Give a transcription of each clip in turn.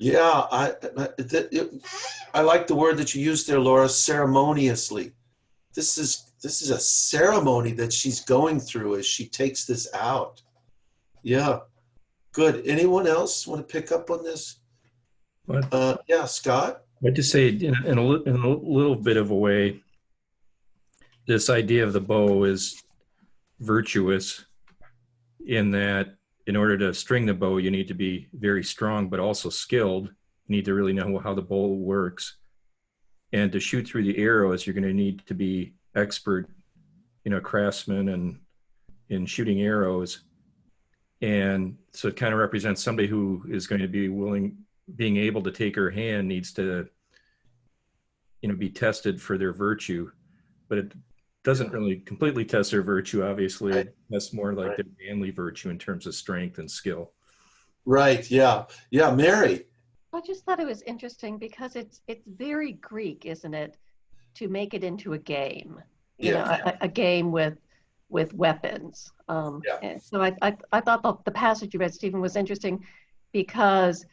Yeah, I like the word that you used there, Laura, ceremoniously. This is a ceremony that she's going through as she takes this out. Yeah, good. Anyone else want to pick up on this? But Yeah, Scott? I'd just say in a little bit of a way, this idea of the bow is virtuous in that in order to string the bow, you need to be very strong, but also skilled. You need to really know how the bow works. And to shoot through the arrows, you're going to need to be expert, craftsman and in shooting arrows. And so it kind of represents somebody who is going to be being able to take her hand needs to, be tested for their virtue, but it doesn't really completely test their virtue. Obviously, Right. that's more like Right. their manly virtue in terms of strength and skill. Right, yeah. Yeah, Mary. I just thought it was interesting because it's very Greek, isn't it, to make it into a game? Yeah. A game with weapons. Yeah. And so I thought the passage you read, Stephen, was interesting because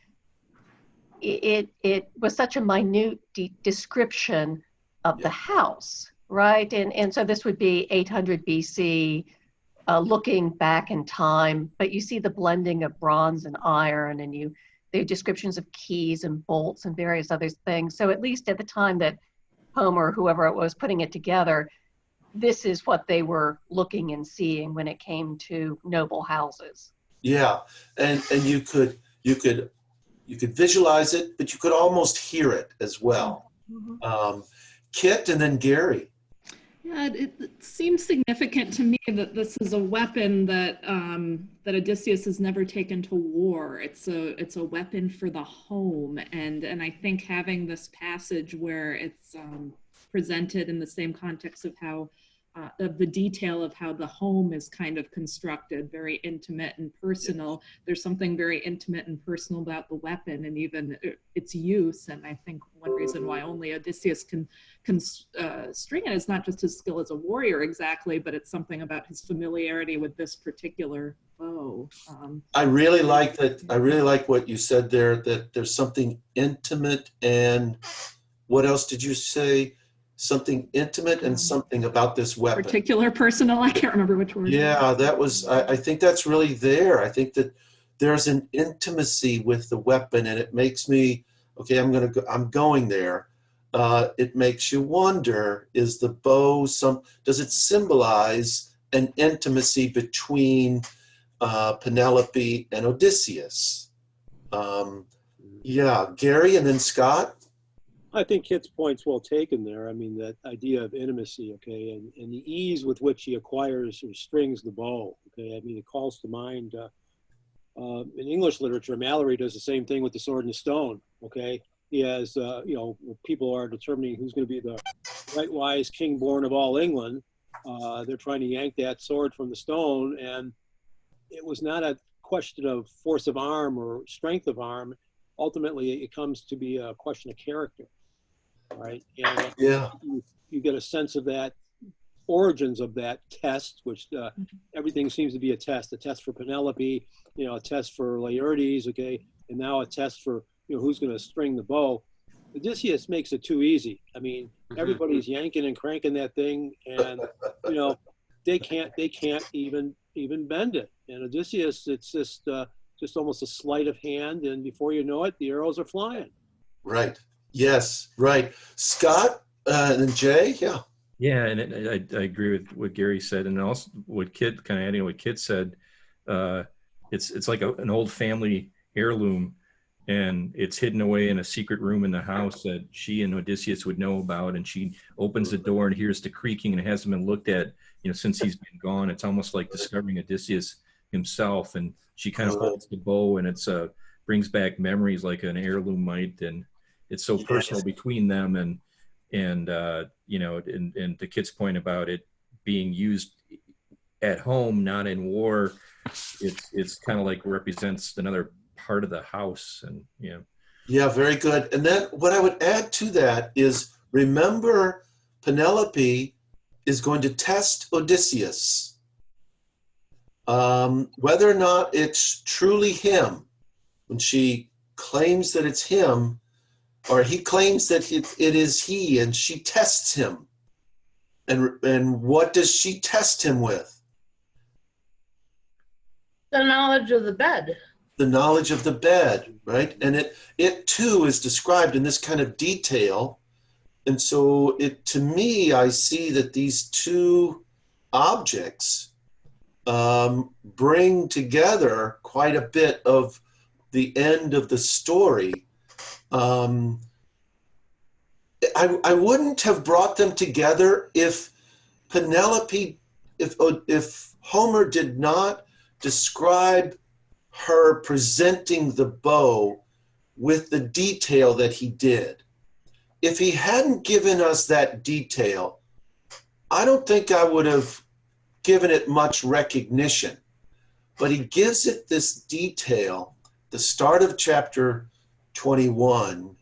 it was such a minute description of the house, right? And so this would be 800 BC, looking back in time, but you see the blending of bronze and iron, and the descriptions of keys and bolts and various other things. So at least at the time that Homer, whoever it was putting it together, this is what they were looking and seeing when it came to noble houses. Yeah, and you could visualize it, but you could almost hear it as well. Mm-hmm. Kit and then Gary. Yeah, it seems significant to me that this is a weapon that that Odysseus has never taken to war. It's a weapon for the home, and I think having this passage where it's presented in the same context of how of the detail of how the home is kind of constructed, very intimate and personal. There's something very intimate and personal about the weapon and even its use. And I think one reason why only Odysseus can string it is not just his skill as a warrior exactly, but it's something about his familiarity with this particular bow. I really like that. I really like what you said there, that there's something intimate and what else did you say? Something intimate and something about this weapon. Particular, personal, I can't remember which word. Yeah, that was, I think that's really there. I think that there's an intimacy with the weapon and it makes me, okay, I'm going there. It makes you wonder, is the bow does it symbolize an intimacy between Penelope and Odysseus? Yeah, Gary and then Scott? I think Kit's point's well taken there. I mean, that idea of intimacy, okay, and the ease with which he acquires or strings the bow, okay. I mean, it calls to mind, in English literature, Mallory does the same thing with the sword and the stone, okay. He has, people are determining who's going to be the right wise king born of all England. They're trying to yank that sword from the stone, and it was not a question of force of arm or strength of arm. Ultimately, it comes to be a question of character. Right, and yeah, you get a sense of that origins of that test, which everything seems to be a test for Penelope, a test for Laertes, okay, and now a test for who's going to string the bow. Odysseus makes it too easy. I mean, everybody's yanking and cranking that thing, and they can't even bend it. And Odysseus, it's just almost a sleight of hand, and before you know it, the arrows are flying. Right. Yes, right. Scott and Jay, yeah. Yeah, and I agree with what Gary said, and also what Kit, kind of adding what Kit said. It's like an old family heirloom, and it's hidden away in a secret room in the house that she and Odysseus would know about. And she opens the door and hears the creaking, and it hasn't been looked at, since he's been gone. It's almost like discovering Odysseus himself, and she kind of holds the bow, and it's brings back memories like an heirloom might, and it's so personal between them, and to Kit's point about it being used at home, not in war, it's kind of like represents another part of the house, and Yeah, very good. And then what I would add to that is, remember, Penelope is going to test Odysseus. Whether or not it's truly him when she claims that it's him, or he claims that it is he, and she tests him. And what does she test him with? The knowledge of the bed. The knowledge of the bed, right? And it too is described in this kind of detail. And so to me, I see that these two objects bring together quite a bit of the end of the story. I wouldn't have brought them together if Penelope, if Homer did not describe her presenting the bow with the detail that he did. If he hadn't given us that detail, I don't think I would have given it much recognition. But he gives it this detail, the start of chapter 21,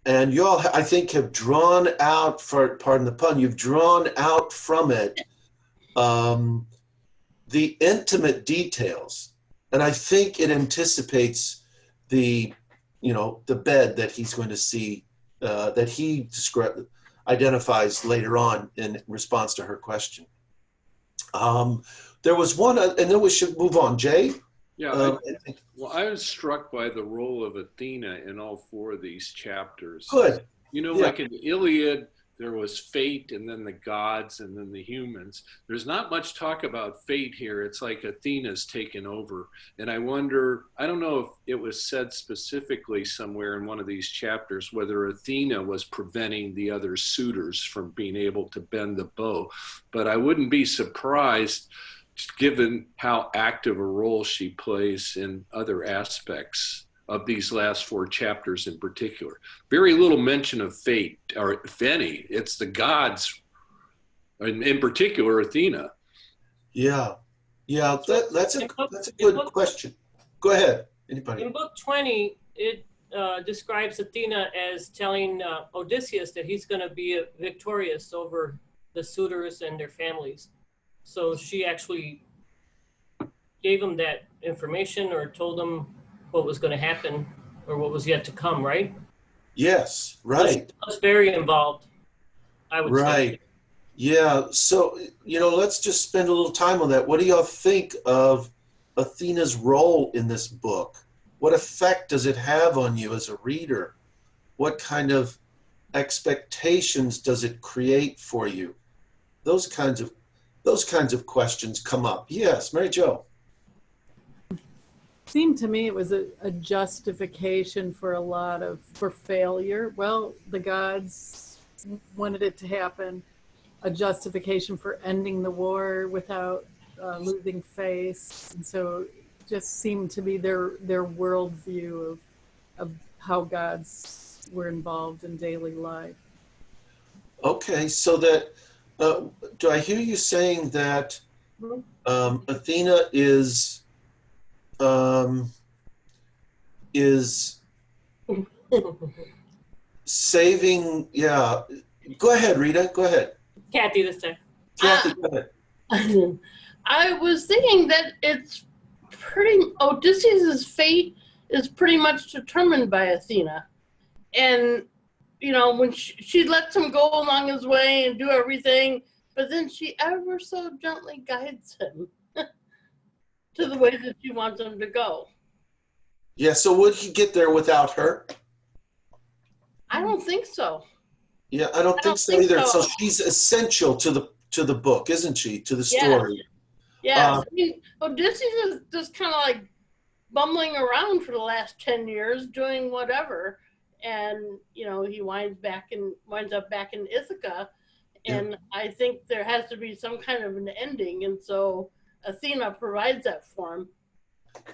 and you all, I think, have drawn out, pardon the pun, you've drawn out from it the intimate details. And I think it anticipates the bed that he's going to see, that he identifies later on in response to her question. There was one, and then we should move on. Jay? Yeah, I was struck by the role of Athena in all four of these chapters. Good. Like in the Iliad, there was fate and then the gods and then the humans. There's not much talk about fate here. It's like Athena's taken over. And I wonder, I don't know if it was said specifically somewhere in one of these chapters, whether Athena was preventing the other suitors from being able to bend the bow. But I wouldn't be surprised, given how active a role she plays in other aspects of these last four chapters in particular. Very little mention of fate, or if any. It's the gods, and in particular Athena. Yeah, that's a good question. Go ahead, anybody. In book 20, it describes Athena as telling Odysseus that he's going to be victorious over the suitors and their families. So she actually gave him that information, or told him what was going to happen, or what was yet to come, right? Yes, right. That's very involved, I would say. Right. Yeah, so, let's just spend a little time on that. What do y'all think of Athena's role in this book? What effect does it have on you as a reader? What kind of expectations does it create for you? Those kinds of questions come up. Yes, Mary Jo. Seemed to me it was a justification for for failure. Well, the gods wanted it to happen. A justification for ending the war without losing face. And so it just seemed to be their worldview of how gods were involved in daily life. Okay, so that, do I hear you saying that Athena is saving, yeah. Go ahead, Rita, go ahead. Kathy this time. Kathy, go ahead. I was thinking that it's Odysseus' fate is pretty much determined by Athena. And, when she lets him go along his way and do everything, but then she ever so gently guides him to the way that she wants him to go. Yeah, so would he get there without her? I don't think so. Yeah, I don't think so either. So she's essential to the book, isn't she? To the story. Yeah. Odysseus is just kind of like bumbling around for the last 10 years doing whatever. And, he winds up back in Ithaca. And I think there has to be some kind of an ending. And so Athena provides that for him.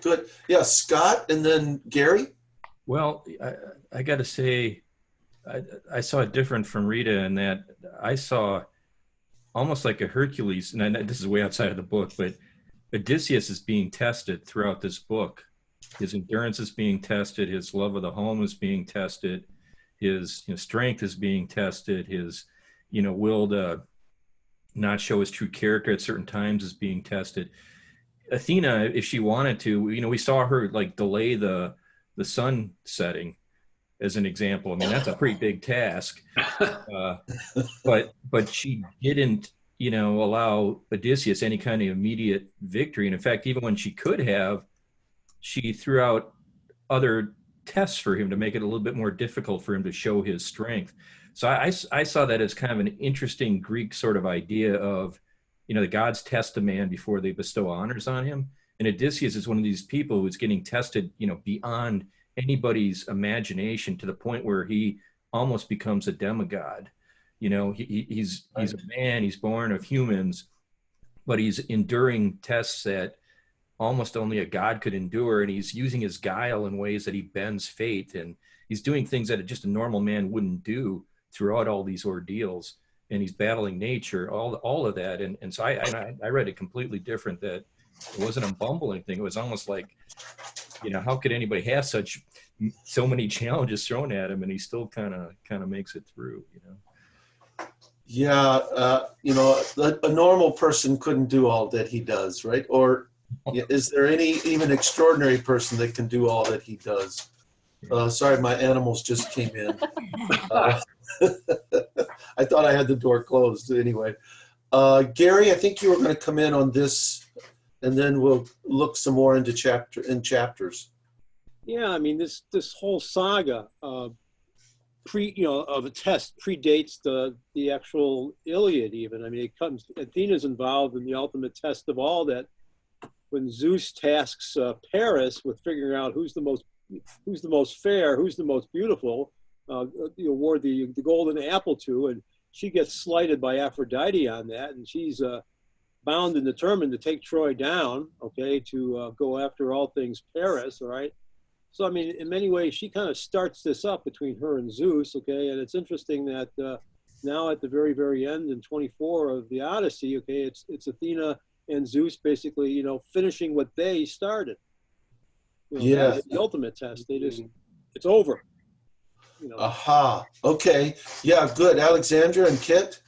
Good. Yeah, Scott and then Gary? Well, I got to say, I saw it different from Rita in that I saw almost like a Hercules, and this is way outside of the book, but Odysseus is being tested throughout this book. His endurance is being tested. His love of the home is being tested. His strength is being tested. His will to not show his true character at certain times is being tested. Athena, if she wanted to, we saw her like delay the sun setting as an example. I mean, that's a pretty big task. But she didn't, allow Odysseus any kind of immediate victory. And in fact, even when she could have, she threw out other tests for him to make it a little bit more difficult for him to show his strength. So I saw that as kind of an interesting Greek sort of idea of, the gods test a man before they bestow honors on him. And Odysseus is one of these people who's getting tested, beyond anybody's imagination, to the point where he almost becomes a demigod. He's a man, he's born of humans, but he's enduring tests that almost only a god could endure, and he's using his guile in ways that he bends fate, and he's doing things that just a normal man wouldn't do throughout all these ordeals, and he's battling nature, all of that. And so I read it completely different, that it wasn't a bumbling thing. It was almost like, how could anybody have so many challenges thrown at him and he still kind of makes it through, Yeah, a normal person couldn't do all that he does, right? Or is there any even extraordinary person that can do all that he does? Sorry, my animals just came in. I thought I had the door closed anyway. Gary, I think you were going to come in on this, and then we'll look some more into chapters. Yeah, I mean, this whole saga of a test predates the actual Iliad even. I mean, Athena's involved in the ultimate test of all, that when Zeus tasks Paris with figuring out who's the most fair, who's the most beautiful, you award the golden apple to, and she gets slighted by Aphrodite on that, and she's bound and determined to take Troy down, okay, to go after all things Paris, all right? So, I mean, in many ways, she kind of starts this up between her and Zeus, okay? And it's interesting that now at the very, very end in 24 of the Odyssey, okay, it's Athena and Zeus basically, finishing what they started. Yeah. The ultimate test. It's over. Aha. Okay. Yeah, good. Alexandra and Kit?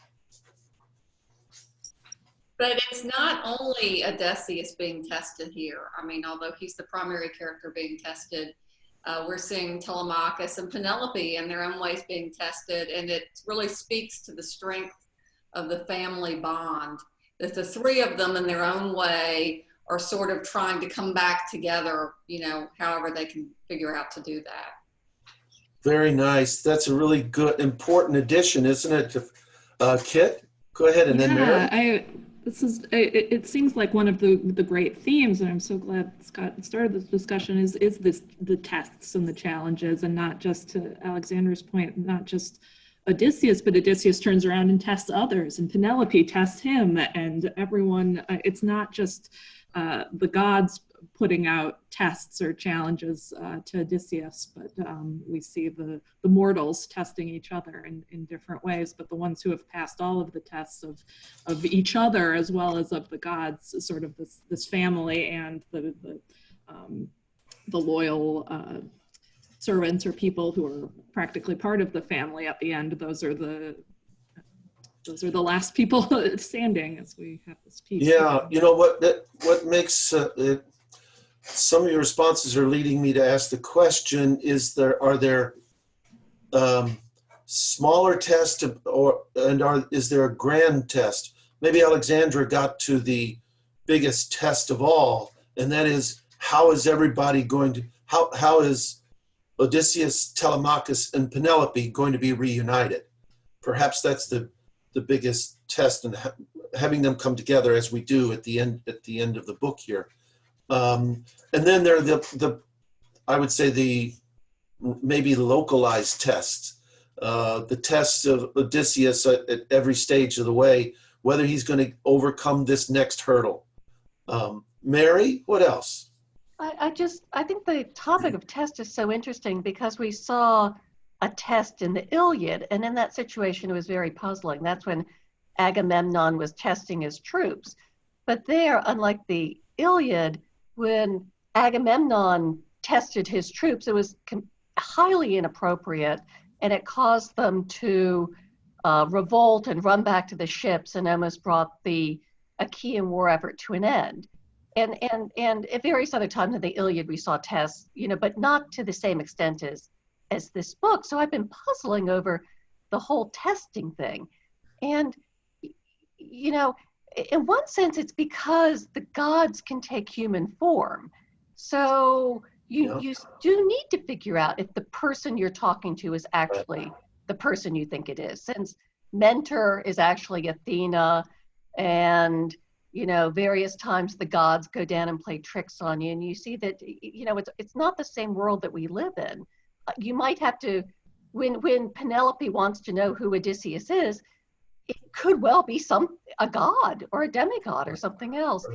But it's not only Odysseus being tested here. I mean, although he's the primary character being tested, we're seeing Telemachus and Penelope in their own ways being tested, and it really speaks to the strength of the family bond, that the three of them in their own way are sort of trying to come back together, however they can figure out to do that. Very nice. That's a really good, important addition, isn't it? Kit, go ahead, and then Mary. It seems like one of the great themes, and I'm so glad Scott started this discussion, is the tests and the challenges, and not just, to Alexandra's point, not just Odysseus, but Odysseus turns around and tests others, and Penelope tests him, and everyone. It's not just the gods putting out tests or challenges to Odysseus, but we see the mortals testing each other in different ways, but the ones who have passed all of the tests of each other as well as of the gods, sort of this family, and the loyal servants or people who are practically part of the family at the end. Those are the last people standing as we have this piece. Yeah, what makes it. Some of your responses are leading me to ask the question: is there smaller tests, is there a grand test? Maybe Alexandra got to the biggest test of all, and that is, how is everybody going to? How is Odysseus, Telemachus, and Penelope going to be reunited? Perhaps that's the biggest test, and having them come together as we do at the end of the book here. And then there are I would say the maybe localized tests, the tests of Odysseus at every stage of the way, whether he's going to overcome this next hurdle. Mary, what else? I think the topic of test is so interesting, because we saw a test in the Iliad, and in that situation it was very puzzling. That's when Agamemnon was testing his troops. But there, unlike the Iliad, when Agamemnon tested his troops, it was highly inappropriate, and it caused them to revolt and run back to the ships, and almost brought the Achaean war effort to an end. And at various other times in the Iliad we saw tests, but not to the same extent as this book. So I've been puzzling over the whole testing thing. And, in one sense, it's because the gods can take human form. So you do need to figure out if the person you're talking to is actually the person you think it is. Since Mentor is actually Athena, and various times the gods go down and play tricks on you, and you see that it's not the same world that we live in. You might have to, when Penelope wants to know who Odysseus is, it could well be a god or a demigod or something else.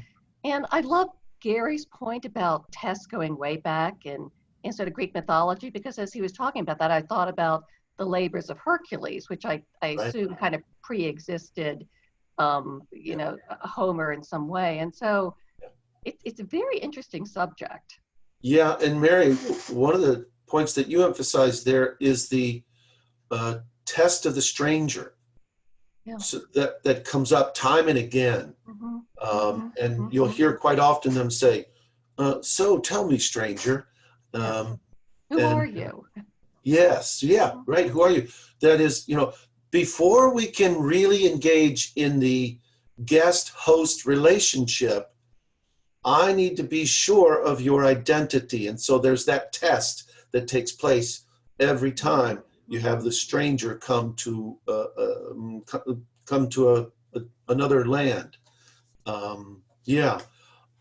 And I love Gary's point about tests going way back in sort of Greek mythology, because as he was talking about that, I thought about the labors of Hercules, which I assume kind of pre-existed Homer in some way. And so it's a very interesting subject. Yeah, and Mary, one of the points that you emphasized there is the test of the stranger. Yeah. So that comes up time and again. And you'll hear quite often them say, so tell me, stranger. Who are you? Yes, yeah, right. Who are you? That is, before we can really engage in the guest-host relationship, I need to be sure of your identity. And so there's that test that takes place every time you have the stranger come to another land. Yeah.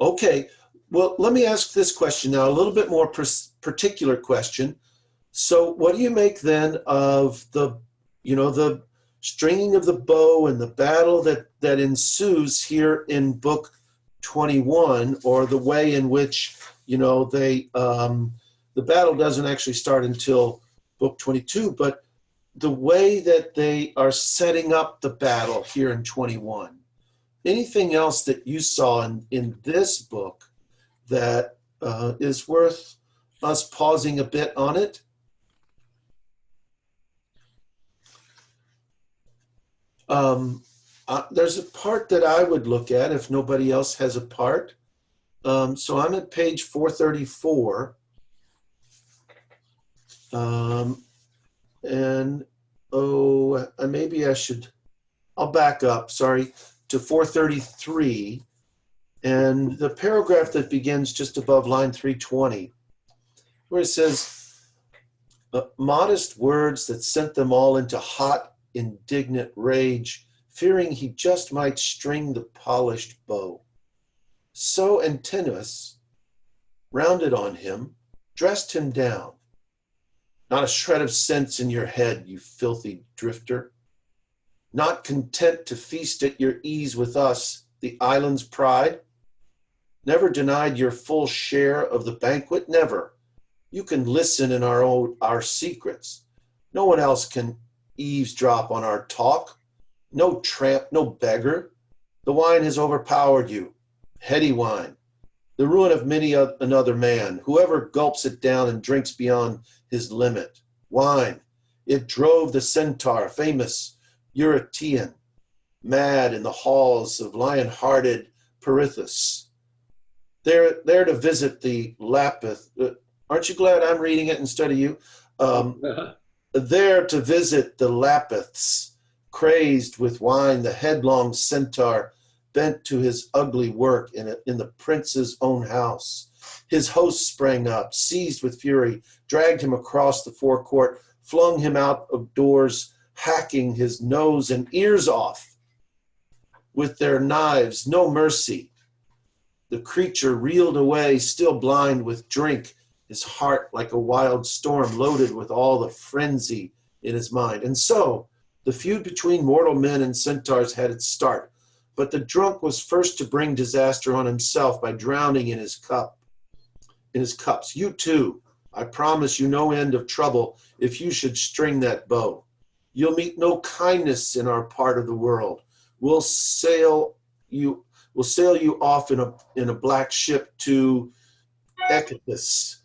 Okay. Well, let me ask this question now, a little bit more particular question. So what do you make then of the stringing of the bow and the battle that ensues here in book 21, or the way in which, the battle doesn't actually start until book 22, but the way that they are setting up the battle here in 21? Anything else that you saw in this book that is worth us pausing a bit on it? There's a part that I would look at if nobody else has a part. So I'm at page 434. Maybe I'll back up, sorry, to 433. And the paragraph that begins just above line 320, where it says, modest words that sent them all into hot, indignant rage, fearing he just might string the polished bow. So Antinous, rounded on him, dressed him down. Not a shred of sense in your head, you filthy drifter. Not content to feast at your ease with us, the island's pride. Never denied your full share of the banquet, never. You can listen in our secrets. No one else can eavesdrop on our talk. No tramp, no beggar. The wine has overpowered you. Heady wine. The ruin of many another man. Whoever gulps it down and drinks beyond his limit. Wine. It drove the centaur, famous Eurytion, mad in the halls of lion-hearted Perithous. There to visit the Lapith. Aren't you glad I'm reading it instead of you? There to visit the Lapiths, crazed with wine, the headlong centaur bent to his ugly work in the prince's own house. His host sprang up, seized with fury, dragged him across the forecourt, flung him out of doors, hacking his nose and ears off with their knives, no mercy. The creature reeled away, still blind with drink, his heart like a wild storm loaded with all the frenzy in his mind. And so the feud between mortal men and centaurs had its start, but the drunk was first to bring disaster on himself by drowning in his cups. You too, I promise you no end of trouble if you should string that bow. You'll meet no kindness in our part of the world. We'll sail you off in a black ship to Echetus,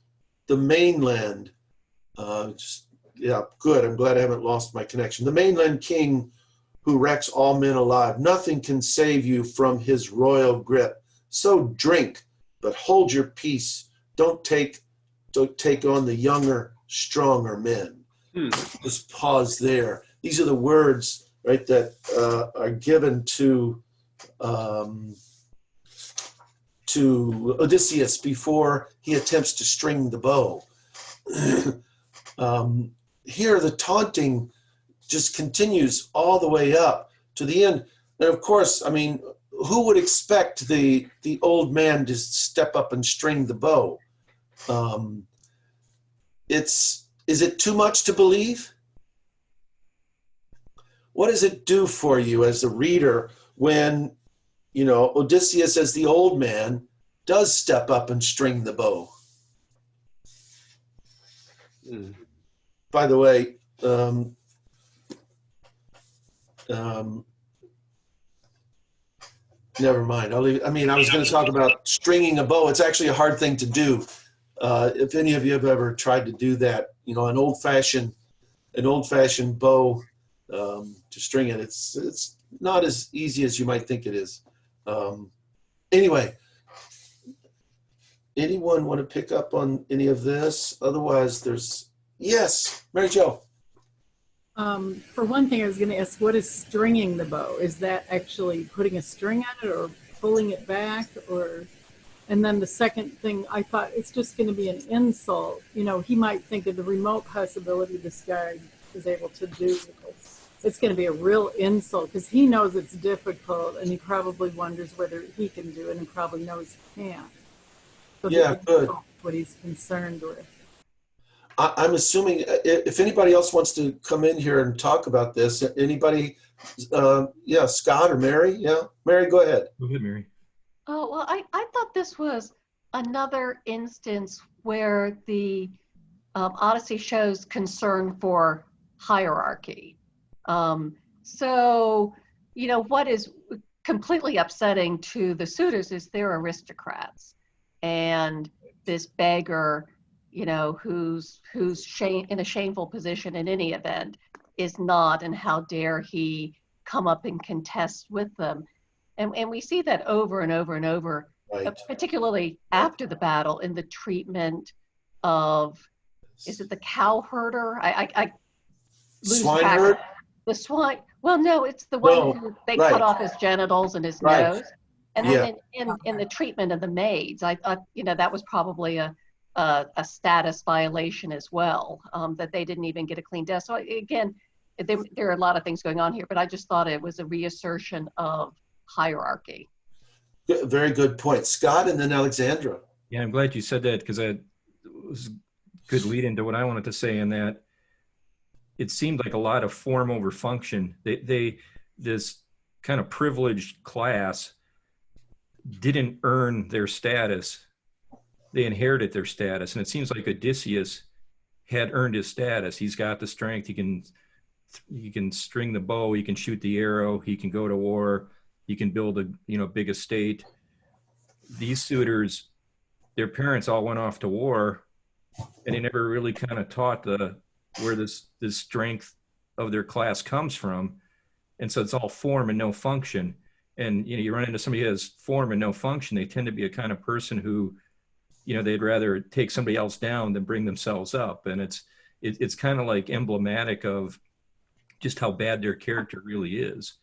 the mainland. Good. I'm glad I haven't lost my connection. The mainland king who wrecks all men alive. Nothing can save you from his royal grip. So drink, but hold your peace. Don't take on the younger, stronger men. Just pause there. These are the words, right, that are given to Odysseus before he attempts to string the bow. Here, the taunting just continues all the way up to the end. And of course, I mean, who would expect the old man to step up and string the bow? Is it too much to believe? What does it do for you as a reader when, you know, Odysseus as the old man does step up and string the bow? By the way, never mind. I'll leave. I mean, I was going to talk about stringing a bow. It's actually a hard thing to do. If any of you have ever tried to do that, you know, an old-fashioned bow to string it, it's not as easy as you might think it is. Anyway, anyone want to pick up on any of this? Otherwise, yes, Mary Jo. For one thing, I was going to ask, what is stringing the bow? Is that actually putting a string on it or pulling it back? And then the second thing, I thought it's just going to be an insult. You know, he might think of the remote possibility this guy is able to do this. It's going to be a real insult because he knows it's difficult and he probably wonders whether he can do it and probably knows he can't. So Yeah, good. What he's concerned with. I'm assuming if anybody else wants to come in here and talk about this, anybody, yeah, Scott or Mary? Yeah, Mary, go ahead. Go ahead, Mary. Oh, well, I thought this was another instance where the Odyssey shows concern for hierarchy. So, you know, what is completely upsetting to the suitors is they're aristocrats. And this beggar, you know, who's in a shameful position in any event is not, and how dare he come up and contest with them. And we see that over and over and over, Right. Particularly after the battle in the treatment of, is it the cow herder? I lose track. Swineherd? The swine. Well, no, it's the one No, who they right. cut off his genitals and his Right. nose. And then in the treatment of the maids, I thought, you know, that was probably a status violation as well, that they didn't even get a clean death. So again, there are a lot of things going on here, but I just thought it was a reassertion of hierarchy. Very good point. Scott and then Alexandra. Yeah, I'm glad you said that because it was a good lead into what I wanted to say in that it seemed like a lot of form over function. This kind of privileged class didn't earn their status. They inherited their status. And it seems like Odysseus had earned his status. He's got the strength. He can string the bow. He can shoot the arrow. He can go to war. He can build a big estate. These suitors, their parents all went off to war, and they never really kind of taught where this strength of their class comes from. And so it's all form and no function. And you run into somebody who has form and no function, they tend to be a kind of person who, they'd rather take somebody else down than bring themselves up. And it's kind of like emblematic of just how bad their character really is.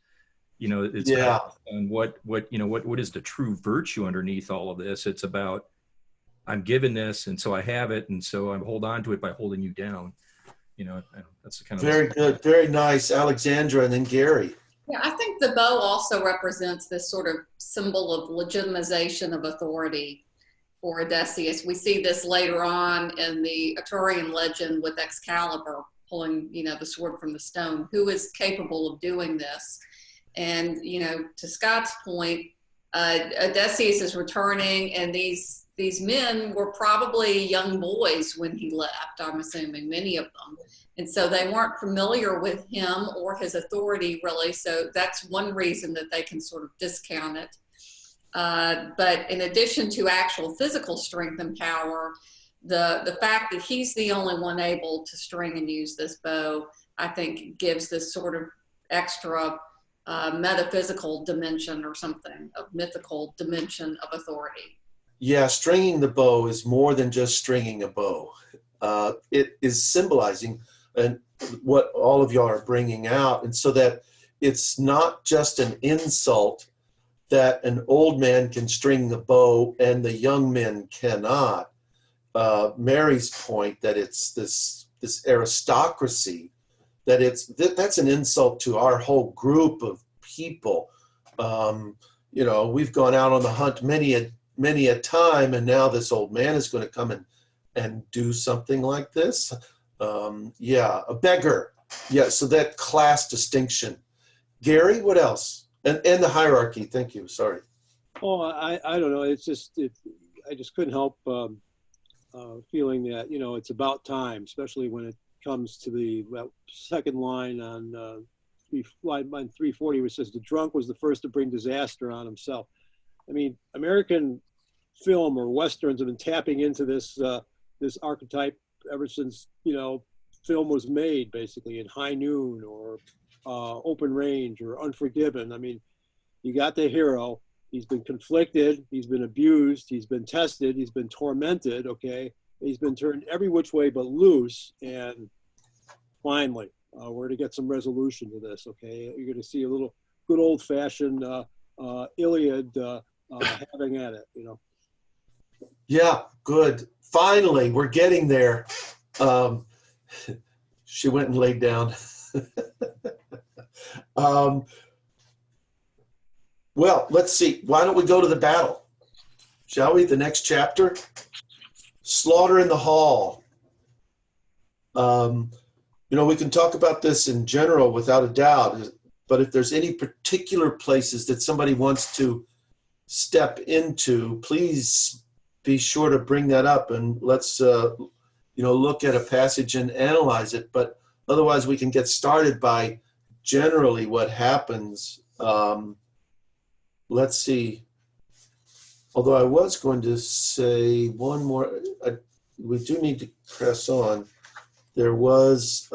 It's not on what is the true virtue underneath all of this. It's about, I'm given this, and so I have it, and so I hold on to it by holding you down. That's the kind of very good, very nice, Alexandra, and then Gary. Yeah, I think the bow also represents this sort of symbol of legitimization of authority for Odysseus. We see this later on in the Arthurian legend with Excalibur pulling, the sword from the stone. Who is capable of doing this? And, to Scott's point, Odysseus is returning, and these men were probably young boys when he left, I'm assuming, many of them. And so they weren't familiar with him or his authority, really. So that's one reason that they can sort of discount it. But in addition to actual physical strength and power, the fact that he's the only one able to string and use this bow, I think gives this sort of extra metaphysical dimension or something, a mythical dimension of authority. Yeah, stringing the bow is more than just stringing a bow. It is symbolizing and what all of y'all are bringing out, and so that it's not just an insult that an old man can string the bow and the young men cannot. Mary's point that it's this aristocracy, that's an insult to our whole group of people. We've gone out on the hunt many a time, and now this old man is going to come and do something like this. A beggar. Yeah, so that class distinction. Gary, what else? And the hierarchy. Thank you. Sorry. Oh, I don't know. I just couldn't help feeling that, it's about time, especially when it comes to the second line on line 340, which says the drunk was the first to bring disaster on himself. I mean, American film or Westerns have been tapping into this archetype ever since, film was made, basically, in High Noon or Open Range or Unforgiven. I mean, you got the hero. He's been conflicted. He's been abused. He's been tested. He's been tormented. Okay. He's been turned every which way but loose. And finally, we're going to get some resolution to this. Okay. You're going to see a little good old fashioned Iliad having at it, Yeah, good. Finally, we're getting there. She went and laid down. Well, let's see. Why don't we go to the battle? Shall we? The next chapter? Slaughter in the hall. We can talk about this in general without a doubt, but if there's any particular places that somebody wants to step into, please be sure to bring that up, and let's look at a passage and analyze it. But otherwise, we can get started by generally what happens. Let's see. Although I was going to say one more, we do need to press on. There was,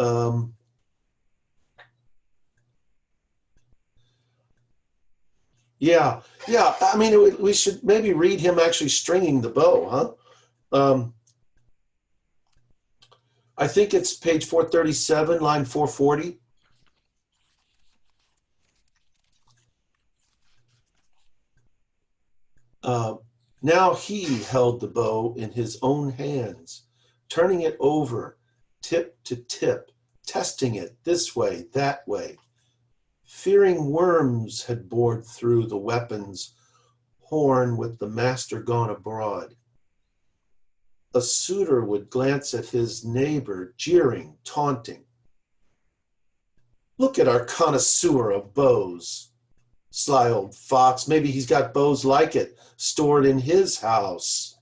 yeah. I mean, we should maybe read him actually stringing the bow, huh? I think it's page 437, line 440. Now he held the bow in his own hands, turning it over, tip to tip, testing it this way, that way. Fearing worms had bored through the weapon's horn with the master gone abroad. A suitor would glance at his neighbor, jeering, taunting. Look at our connoisseur of bows. Sly old fox, maybe he's got bows like it stored in his house.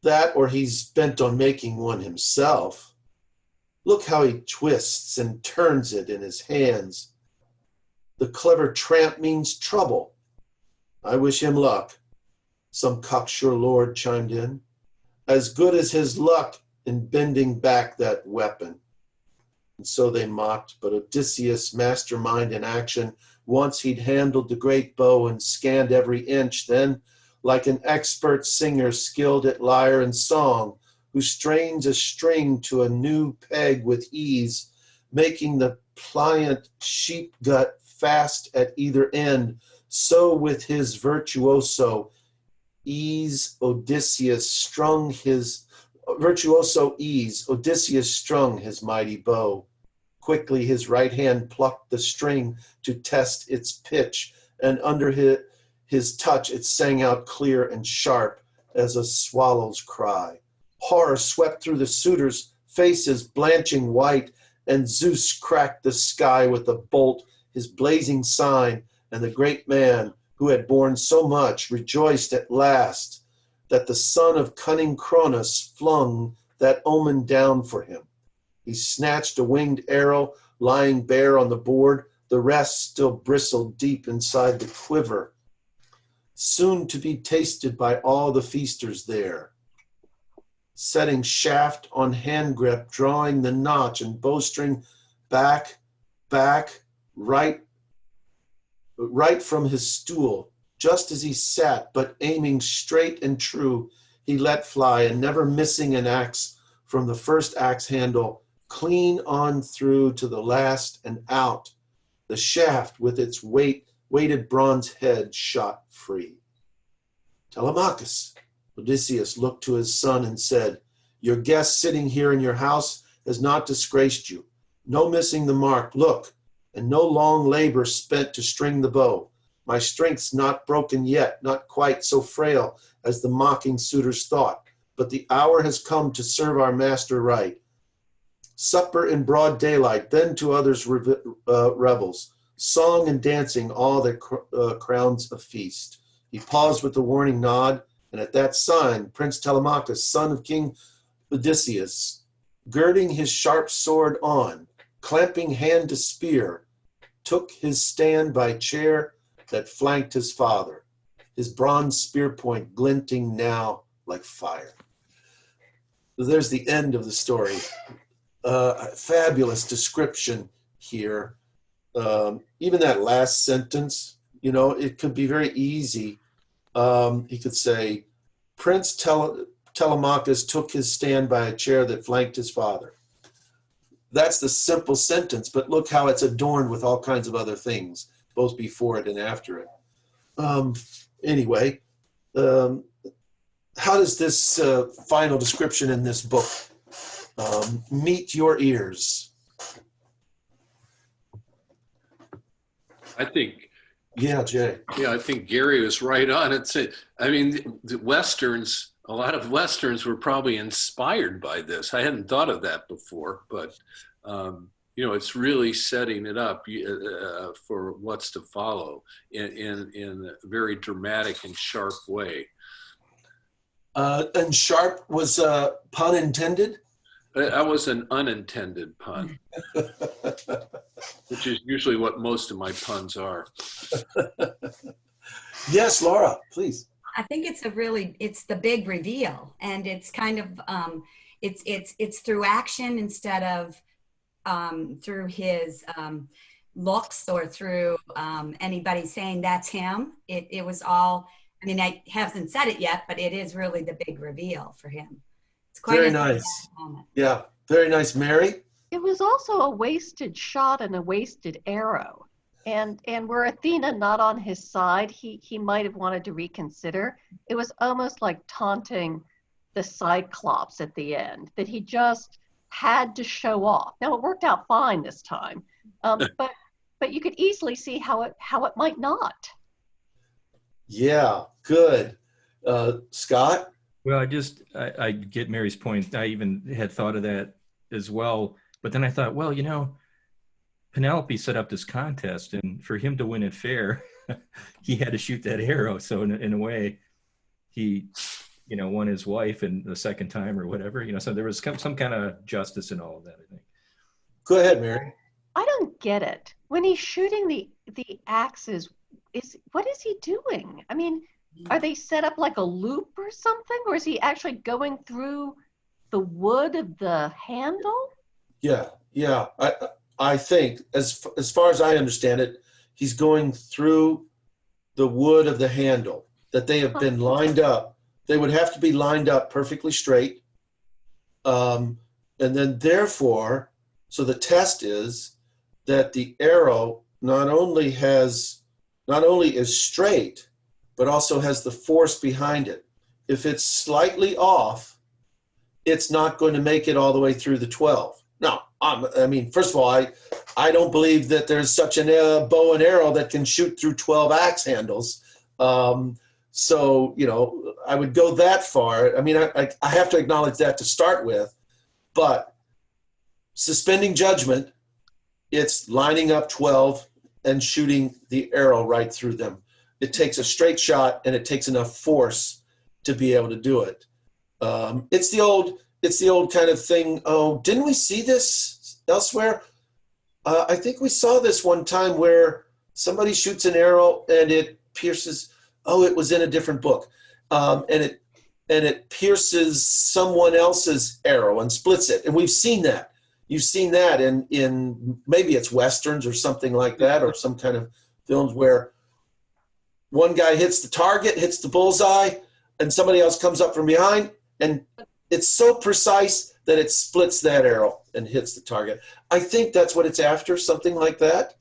That or he's bent on making one himself. Look how he twists and turns it in his hands. The clever tramp means trouble. I wish him luck. Some cocksure lord chimed in. As good as his luck in bending back that weapon. And so they mocked, but Odysseus, mastermind in action, once he'd handled the great bow and scanned every inch, then, like an expert singer skilled at lyre and song, who strains a string to a new peg with ease, making the pliant sheep gut fast at either end, so with his virtuoso ease Odysseus strung his mighty bow. Quickly his right hand plucked the string to test its pitch, and under his touch it sang out clear and sharp as a swallow's cry. Horror swept through the suitors' faces, blanching white, and Zeus cracked the sky with a bolt, his blazing sign, and the great man who had borne so much rejoiced at last that the son of cunning Cronus flung that omen down for him. He snatched a winged arrow lying bare on the board, the rest still bristled deep inside the quiver, soon to be tasted by all the feasters there. Setting shaft on hand grip, drawing the notch and bowstring back, right from his stool, just as he sat, but aiming straight and true, he let fly, and never missing an axe from the first axe handle, clean on through to the last and out. The shaft with its weighted bronze head shot free. Telemachus, Odysseus looked to his son and said, your guest sitting here in your house has not disgraced you. No missing the mark, look, and no long labor spent to string the bow. My strength's not broken yet, not quite so frail as the mocking suitors thought, but the hour has come to serve our master right. Supper in broad daylight, then to others revels, song and dancing, all that crowns a feast. He paused with a warning nod, and at that sign, Prince Telemachus, son of King Odysseus, girding his sharp sword on, clamping hand to spear, took his stand by chair that flanked his father, his bronze spear point glinting now like fire. So there's the end of the story. Fabulous description here. Even that last sentence, you know, it could be very easy. He could say, Prince Telemachus took his stand by a chair that flanked his father. That's the simple sentence, but look how it's adorned with all kinds of other things, both before it and after it. Anyway, how does this final description in this book meet your ears? I think. Yeah, Jay. Yeah, I think Gary was right on. I mean, the Westerns, a lot of Westerns were probably inspired by this. I hadn't thought of that before, but, you know, it's really setting it up for what's to follow in a very dramatic and sharp way. And sharp was pun intended? That was an unintended pun, which is usually what most of my puns are. Yes, Laura, please. I think it's it's the big reveal, and it's kind of, it's through action instead of through his looks or through anybody saying that's him. It was all, I mean, I haven't said it yet, but it is really the big reveal for him. It's quite very nice. Yeah, very nice. Mary? It was also a wasted shot and a wasted arrow. And were Athena not on his side, he might have wanted to reconsider. It was almost like taunting the Cyclops at the end, that he just had to show off. Now, it worked out fine this time, but you could easily see how it might not. Yeah, good. Scott? Well, I get Mary's point. I even had thought of that as well. But then I thought, well, you know, Penelope set up this contest, and for him to win it fair, he had to shoot that arrow. So in a way, he, you know, won his wife in the second time or whatever, you know, so there was some kind of justice in all of that, I think. Go ahead, Mary. I don't get it. When he's shooting the axes, what is he doing? I mean, are they set up like a loop or something? Or is he actually going through the wood of the handle? Yeah. I think, as far as I understand it, he's going through the wood of the handle, that they have been lined up. They would have to be lined up perfectly straight. And then therefore, so the test is that the arrow not only is straight, but also has the force behind it. If it's slightly off, it's not going to make it all the way through the 12. Now, I mean, first of all, I don't believe that there's such a bow and arrow that can shoot through 12 axe handles. So, you know, I would go that far. I mean, I have to acknowledge that to start with, but suspending judgment, it's lining up 12 and shooting the arrow right through them. It takes a straight shot, and it takes enough force to be able to do it. It's the old kind of thing. Oh, didn't we see this elsewhere? I think we saw this one time where somebody shoots an arrow and it pierces. Oh, it was in a different book, and it pierces someone else's arrow and splits it. And we've seen that. You've seen that in maybe it's Westerns or something like that, or some kind of films where one guy hits the target, hits the bullseye, and somebody else comes up from behind, and it's so precise that it splits that arrow and hits the target. I think that's what it's after, something like that.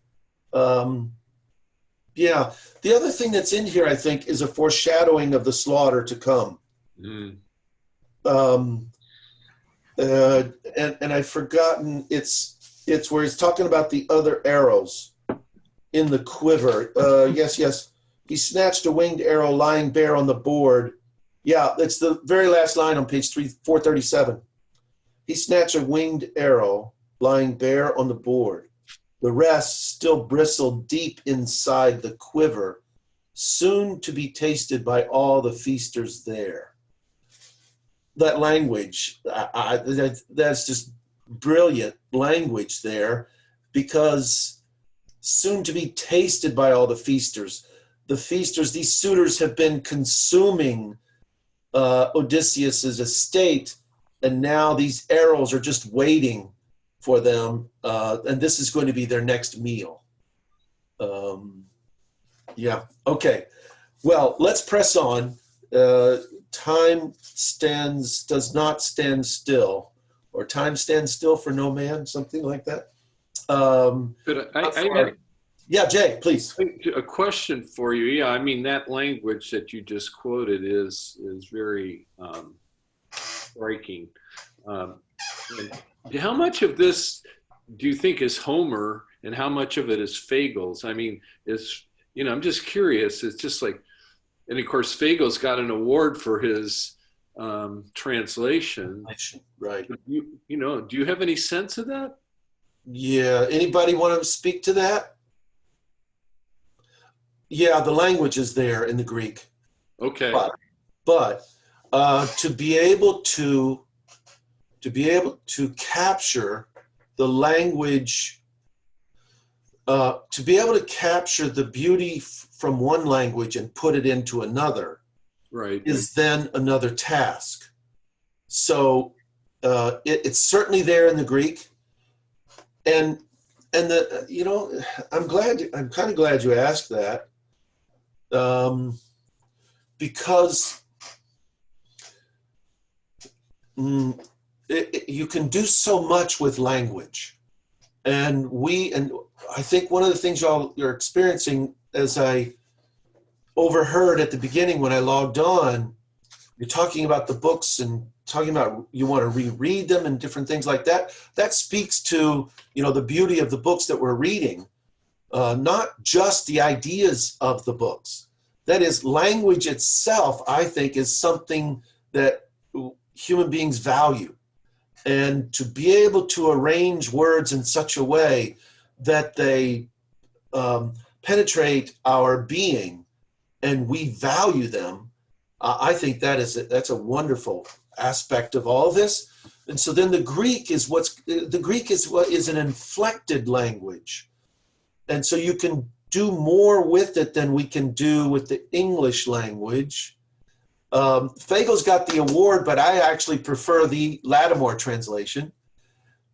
Yeah. The other thing that's in here, I think, is a foreshadowing of the slaughter to come. Mm. And I've forgotten, it's where he's talking about the other arrows in the quiver. Yes. He snatched a winged arrow lying bare on the board. Yeah, it's the very last line on page 437. He snatched a winged arrow lying bare on the board. The rest still bristled deep inside the quiver, soon to be tasted by all the feasters there. That language, that's just brilliant language there, because soon to be tasted by all the feasters. The feasters, these suitors have been consuming Odysseus's estate, and now these arrows are just waiting for them, and this is going to be their next meal. Yeah, okay. Well, let's press on. Time does not stand still, or time stands still for no man, something like that. Yeah, Jay, please. A question for you. Yeah, I mean, that language that you just quoted is very striking. How much of this do you think is Homer, and how much of it is Fagles? I mean, I'm just curious. It's just like, and of course, Fagles got an award for his translation. Right. Do you have any sense of that? Yeah. Anybody want to speak to that? Yeah, the language is there in the Greek. Okay. But to be able to capture the language, to be able to capture the beauty from one language and put it into another, right, is then another task. So it's certainly there in the Greek, and I'm kind of glad you asked that, because you can do so much with language, and I think one of the things you're experiencing, as I overheard at the beginning when I logged on, you're talking about the books and talking about you want to reread them and different things like that. That speaks to the beauty of the books that we're reading, not just the ideas of the books. That is, language itself, I think, is something that human beings value. And to be able to arrange words in such a way that they penetrate our being and we value them, I think that's a wonderful aspect of all this. And so then the Greek is an inflected language. And so you can do more with it than we can do with the English language. Fagles got the award, but I actually prefer the Lattimore translation,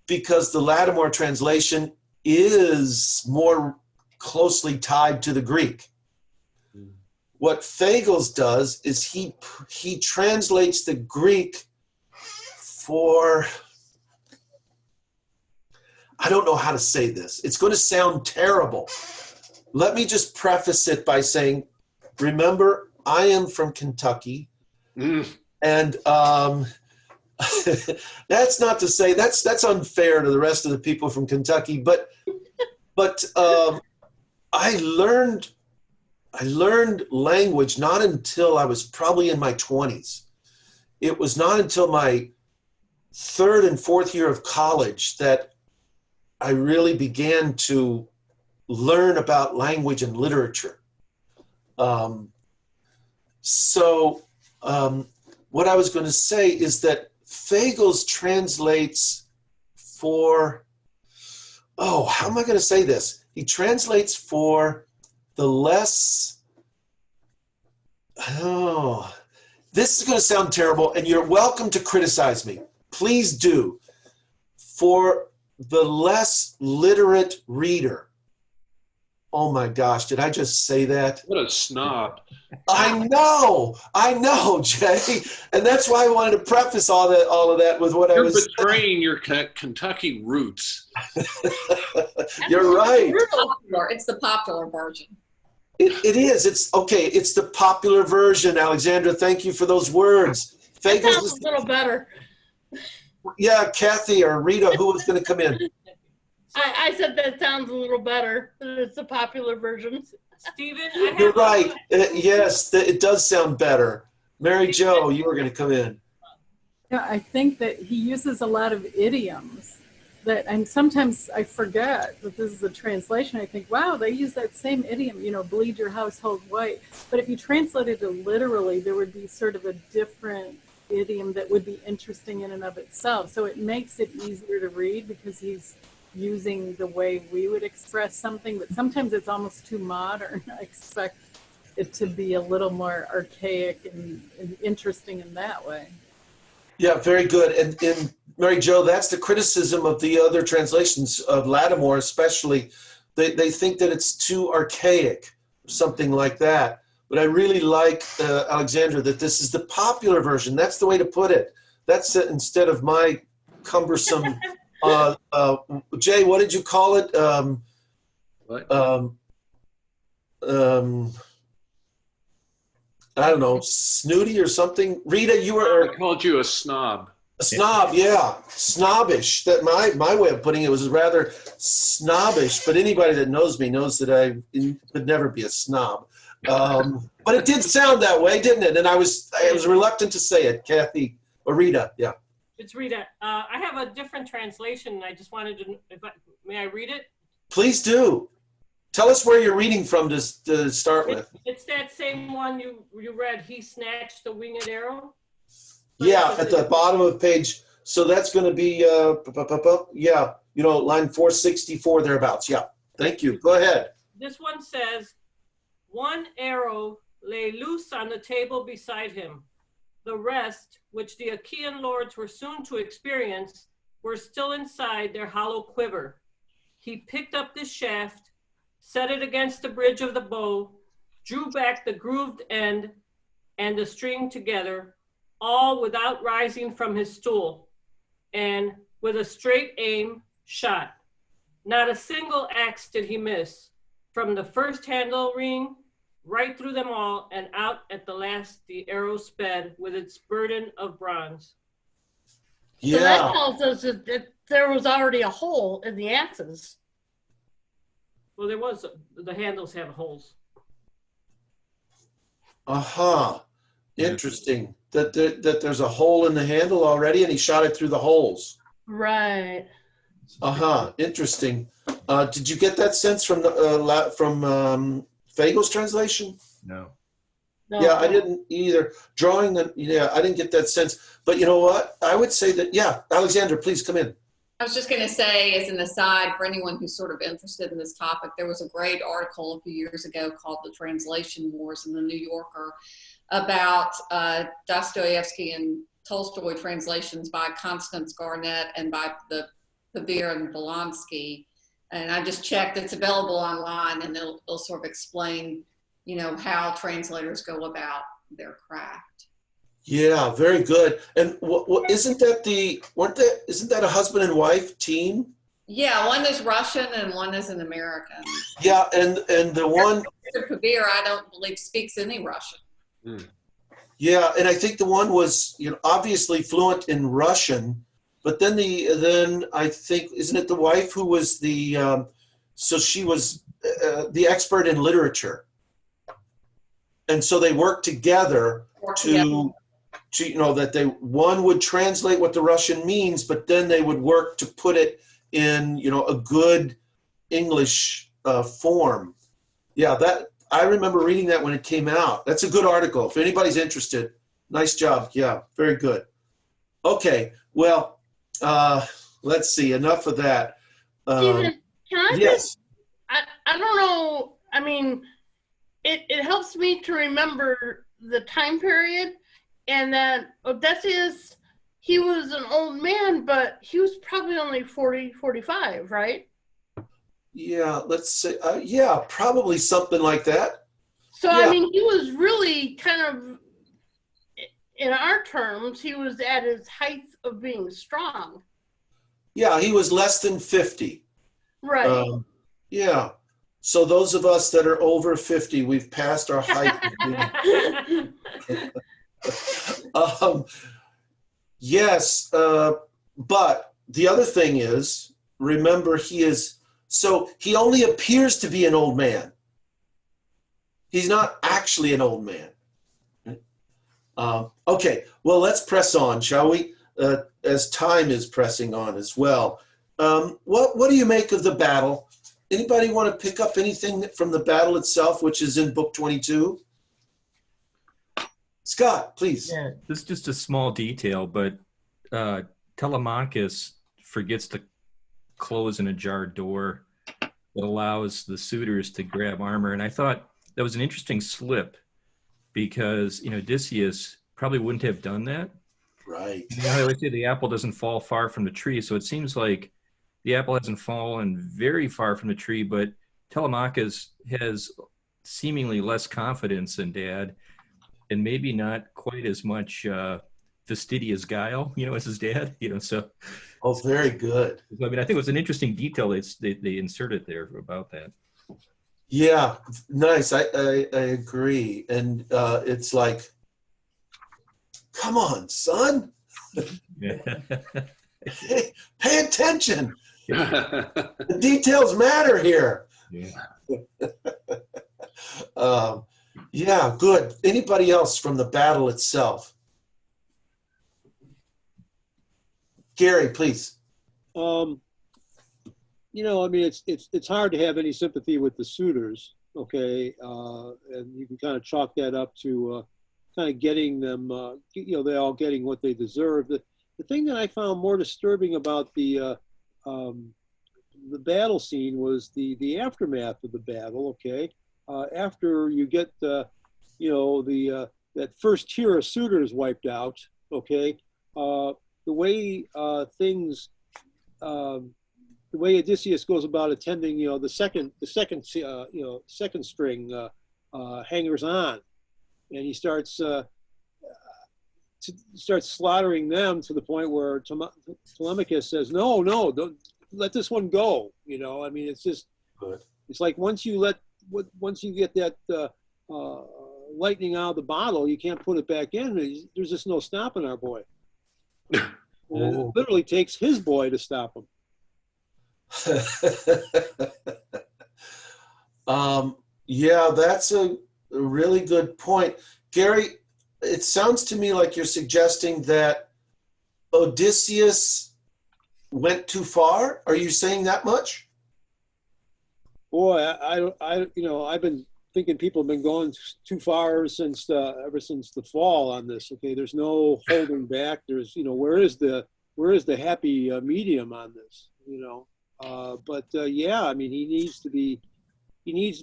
because the Lattimore translation is more closely tied to the Greek. What Fagles does is he translates the Greek for, I don't know how to say this. It's going to sound terrible. Let me just preface it by saying, remember, I am from Kentucky, and that's not to say that's unfair to the rest of the people from Kentucky, but I learned language not until I was probably in my 20s. It was not until my third and fourth year of college that I really began to learn about language and literature. What I was going to say is that Fagles translates for, how am I going to say this? He translates for the less, this is going to sound terrible, and you're welcome to criticize me. Please do. For the less literate reader, Oh my gosh, did I just say that? What a snob. I know, Jay. And that's why I wanted to preface all of that with what I You're was betraying your Kentucky roots. You're right. It's the popular version. It is. It's okay. It's the popular version, Alexandra. Thank you for those words. That Fagels sounds a little better. Yeah, Kathy or Rita, who was going to come in? I said that sounds a little better. It's the popular version. Stephen, You're right. Yes, it does sound better. Mary Jo, you were going to come in. Yeah, I think that he uses a lot of idioms that, and sometimes I forget that this is a translation. I think, wow, they use that same idiom, you know, bleed your household white. But if you translated it literally, there would be sort of a different idiom that would be interesting in and of itself. So it makes it easier to read because he's using the way we would express something, but sometimes it's almost too modern. I expect it to be a little more archaic and interesting in that way. Yeah, very good. And Mary Jo, that's the criticism of the other translations of Lattimore, especially. They think that it's too archaic, something like that. But I really like, Alexandra, that this is the popular version. That's the way to put it. That's it, instead of my cumbersome Jay, what did you call it? What? I don't know, snooty or something. Rita, you were. I called you a snob. A snob, yeah, snobbish. That my way of putting it was rather snobbish. But anybody that knows me knows that I could never be a snob. But it did sound that way, didn't it? And I was reluctant to say it. Kathy or Rita, yeah. It's Rita. I have a different translation, and I just wanted to, may I read it? Please do. Tell us where you're reading from to start with. It's that same one you read, he snatched the winged arrow. Yeah, at the bottom of the page. So that's going to be, yeah, you know, line 464 thereabouts. Yeah, thank you. Go ahead. This one says, one arrow lay loose on the table beside him. The rest, which the Achaean lords were soon to experience, were still inside their hollow quiver. He picked up this shaft, set it against the bridge of the bow, drew back the grooved end and the string together, all without rising from his stool, and with a straight aim, shot. Not a single axe did he miss. From the first handle ring, right through them all, and out at the last the arrow sped with its burden of bronze. Yeah. So that tells us that there was already a hole in the axes. Well, there was, the handles have holes. Uh-huh. Interesting. That there's a hole in the handle already, and he shot it through the holes. Right. Uh-huh. Interesting. Did you get that sense from Fagel's translation? No. No, Yeah, I didn't either. I didn't get that sense. But you know what? I would say that, yeah, Alexandra, please come in. I was just going to say, as an aside, for anyone who's sort of interested in this topic, there was a great article a few years ago called The Translation Wars in the New Yorker about Dostoevsky and Tolstoy translations by Constance Garnett and by the Pavir and Bolonsky. And I just checked, it's available online, and it'll sort of explain, you know, how translators go about their craft. Yeah, very good. And what isn't that a husband and wife team? Yeah, one is Russian and one is an American. Yeah, and the one Mr. Pavir, I don't believe speaks any Russian. Yeah, and I think the one was, you know, obviously fluent in Russian, but then I think, isn't it the wife who was so she was the expert in literature, and so they worked together to you know, that one would translate what the Russian means, but then they would work to put it in, you know, a good English form. Yeah, that I remember reading that when it came out. That's a good article. If anybody's interested, nice job. Yeah, very good. Okay, well, let's see. Enough of that. Stephen, can I yes. just, I don't know, I mean, it helps me to remember the time period, and that Odysseus, he was an old man, but he was probably only 40, 45, right? Yeah, let's say, yeah, probably something like that. So, Yeah. I mean, he was really kind of, in our terms, he was at his height of being strong. Yeah, he was less than 50. Right. Yeah. So those of us that are over 50, we've passed our height. Yes, but the other thing is, remember, he only appears to be an old man. He's not actually an old man. Okay, well, let's press on, shall we? As time is pressing on as well. What do you make of the battle? Anybody want to pick up anything from the battle itself, which is in book 22? Scott, please. Yeah, this is just a small detail, but Telemachus forgets to close an ajar door that allows the suitors to grab armor. And I thought that was an interesting slip because, Odysseus probably wouldn't have done that. Right. I always say the apple doesn't fall far from the tree. So it seems like the apple hasn't fallen very far from the tree, but Telemachus has seemingly less confidence in Dad and maybe not quite as much fastidious guile, as his dad, so. Oh, very good. I mean, I think it was an interesting detail they inserted there about that. Yeah, nice. I agree. And it's like, come on, son. Yeah. Pay attention. The details matter here. Yeah. Yeah, good. Anybody else from the battle itself? Gary, please. I mean, it's hard to have any sympathy with the suitors, okay? And you can kind of chalk that up to kind of getting them, they're all getting what they deserve. The thing that I found more disturbing about the battle scene was the aftermath of the battle, okay? After you get, that first tier of suitors wiped out, okay? The way the way Odysseus goes about attending, the second string hangers on, and he starts slaughtering them to the point where Telemachus says, "No, don't let this one go." I mean, it's just, it's like once you get that lightning out of the bottle, you can't put it back in. There's just no stopping our boy. And it literally takes his boy to stop him. Yeah, that's a really good point. Gary, it sounds to me like you're suggesting that Odysseus went too far. Are you saying that much? Boy, I've been thinking people have been going too far ever since the fall on this. Okay, there's no holding back. There's, where is the happy medium on this? Yeah, I mean, he needs to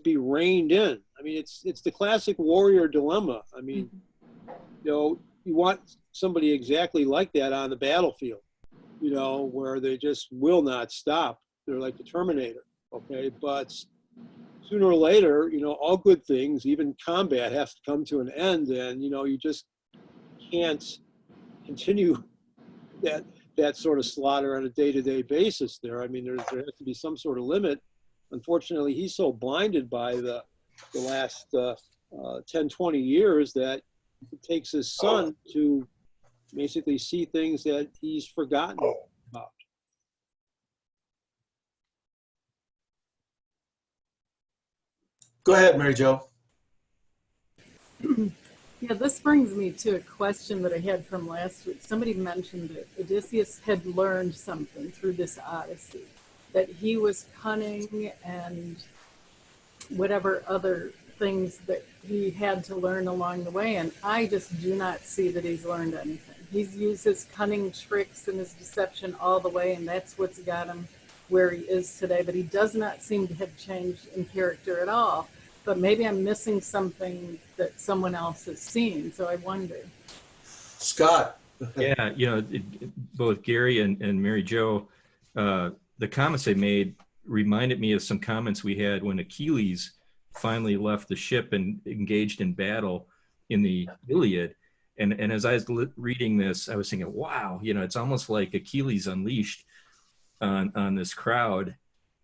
be reined in. I mean, it's the classic warrior dilemma. I mean, you want somebody exactly like that on the battlefield, where they just will not stop. They're like the Terminator, okay? But sooner or later, all good things, even combat, has to come to an end, and you just can't continue that sort of slaughter on a day-to-day basis there. I mean, there has to be some sort of limit. Unfortunately, he's so blinded by the last 10, 20 years that it takes his son to basically see things that he's forgotten about. Go ahead, Mary Jo. Yeah, this brings me to a question that I had from last week. Somebody mentioned that Odysseus had learned something through this Odyssey, that he was cunning and whatever other things that he had to learn along the way. And I just do not see that he's learned anything. He's used his cunning tricks and his deception all the way, and that's what's got him where he is today. But he does not seem to have changed in character at all. But maybe I'm missing something that someone else has seen. So I wonder. Scott. Yeah, both Gary and Mary Jo, the comments they made reminded me of some comments we had when Achilles finally left the ship and engaged in battle in the Iliad. And as I was reading this, I was thinking, wow, you know, it's almost like Achilles unleashed on this crowd.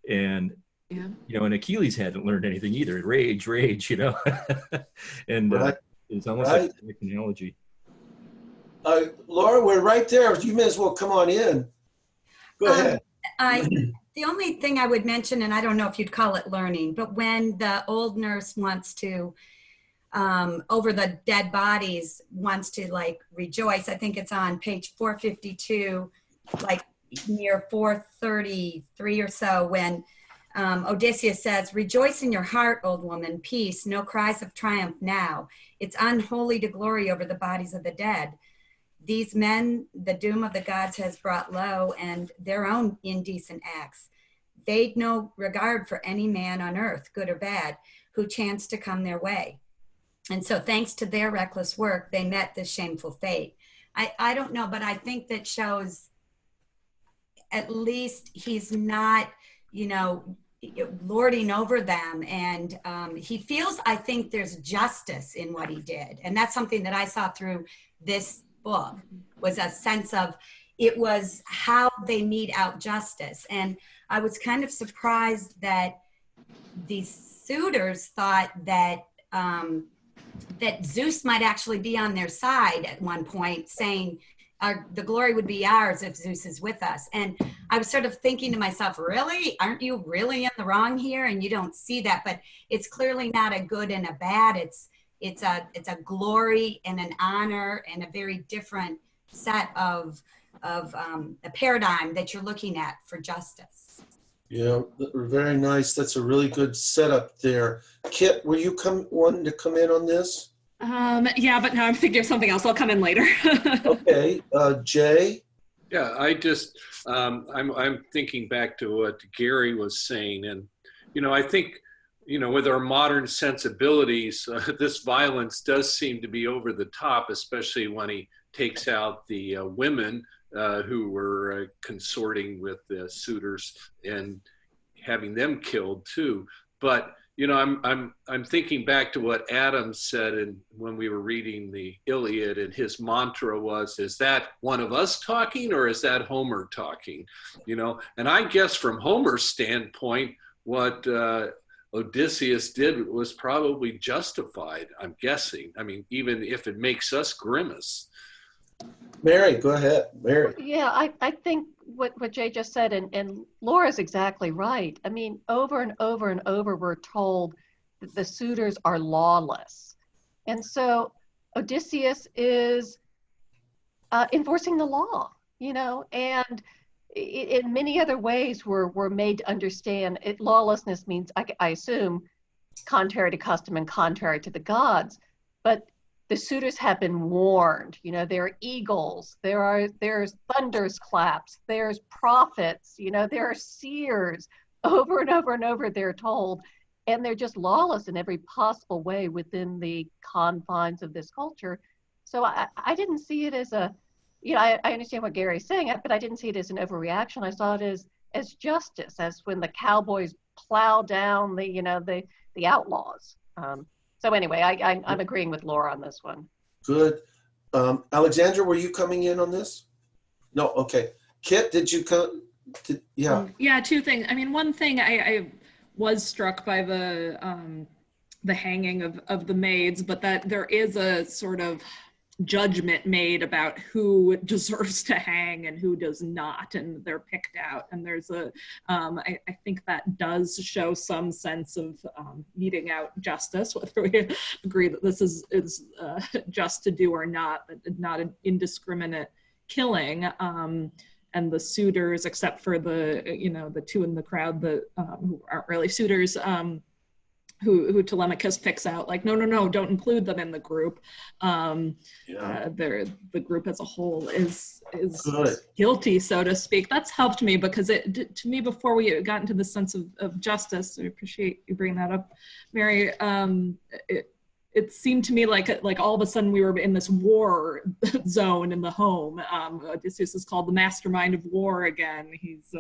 And, Yeah. you know, and Achilles hadn't learned anything either. Rage, you know. And Right. it's almost Right. like an analogy. Laura, we're right there. You may as well come on in. Go ahead. The only thing I would mention, and I don't know if you'd call it learning, but when the old nurse wants to, over the dead bodies, wants to like rejoice, I think it's on page 452, like near 433 or so, when Odysseus says, "Rejoice in your heart, old woman, peace, no cries of triumph now. It's unholy to glory over the bodies of the dead. These men, the doom of the gods has brought low, and their own indecent acts. They'd no regard for any man on earth, good or bad, who chanced to come their way. And so thanks to their reckless work, they met this shameful fate." I don't know, but I think that shows at least he's not, you know, lording over them. And he feels, I think there's justice in what he did. And that's something that I saw through this book, was a sense of, it was how they mete out justice. And I was kind of surprised that these suitors thought that that Zeus might actually be on their side at one point, saying the glory would be ours if Zeus is with us. And I was sort of thinking to myself, really? Aren't you really in the wrong here? And you don't see that, but it's clearly not a good and a bad. It's a glory and an honor and a very different set of a paradigm that you're looking at for justice. Yeah, very nice. That's a really good setup there. Kit, were you wanting to come in on this? Yeah, but now I'm thinking of something else. I'll come in later. Okay, Jay? Yeah, I just, I'm thinking back to what Gary was saying. And, you know, I think, you know, with our modern sensibilities, this violence does seem to be over the top, especially when he takes out the women who were consorting with the suitors and having them killed too. But you know, I'm thinking back to what Adam said when we were reading the Iliad, and his mantra was, "Is that one of us talking, or is that Homer talking?" You know, and I guess from Homer's standpoint, what Odysseus did was probably justified. I'm guessing. I mean, even if it makes us grimace. Mary, go ahead. Mary. Yeah, I think what Jay just said, and Laura's exactly right. I mean, over and over and over, we're told that the suitors are lawless. And so Odysseus is enforcing the law, you know, and in many other ways we're made to understand lawlessness means, I assume, contrary to custom and contrary to the gods. But the suitors have been warned. You know, there are eagles, there's thunderclaps, there's prophets, you know, there are seers. Over and over and over, they're told, and they're just lawless in every possible way within the confines of this culture. So I didn't see it as a, you know, I understand what Gary's saying, but I didn't see it as an overreaction. I saw it as justice, as when the cowboys plow down the, you know, the outlaws. So anyway, I'm agreeing with Laura on this one. Good. Alexandra, were you coming in on this? No, okay. Kit, did you come? Yeah. Yeah, two things. I mean, one thing I was struck by the hanging of the maids, but that there is a sort of judgment made about who deserves to hang and who does not, and they're picked out. And there's I think that does show some sense of meting out justice, whether we agree that this is just to do or not, but not an indiscriminate killing. And the suitors, except for the, you know, the two in the crowd that who aren't really suitors, who Telemachus picks out, like, no, don't include them in the group. The group as a whole is guilty, so to speak. That's helped me, because to me, before we got into the sense of justice, I appreciate you bringing that up, Mary. it seemed to me like all of a sudden we were in this war zone in the home. Odysseus is called the mastermind of war again. He's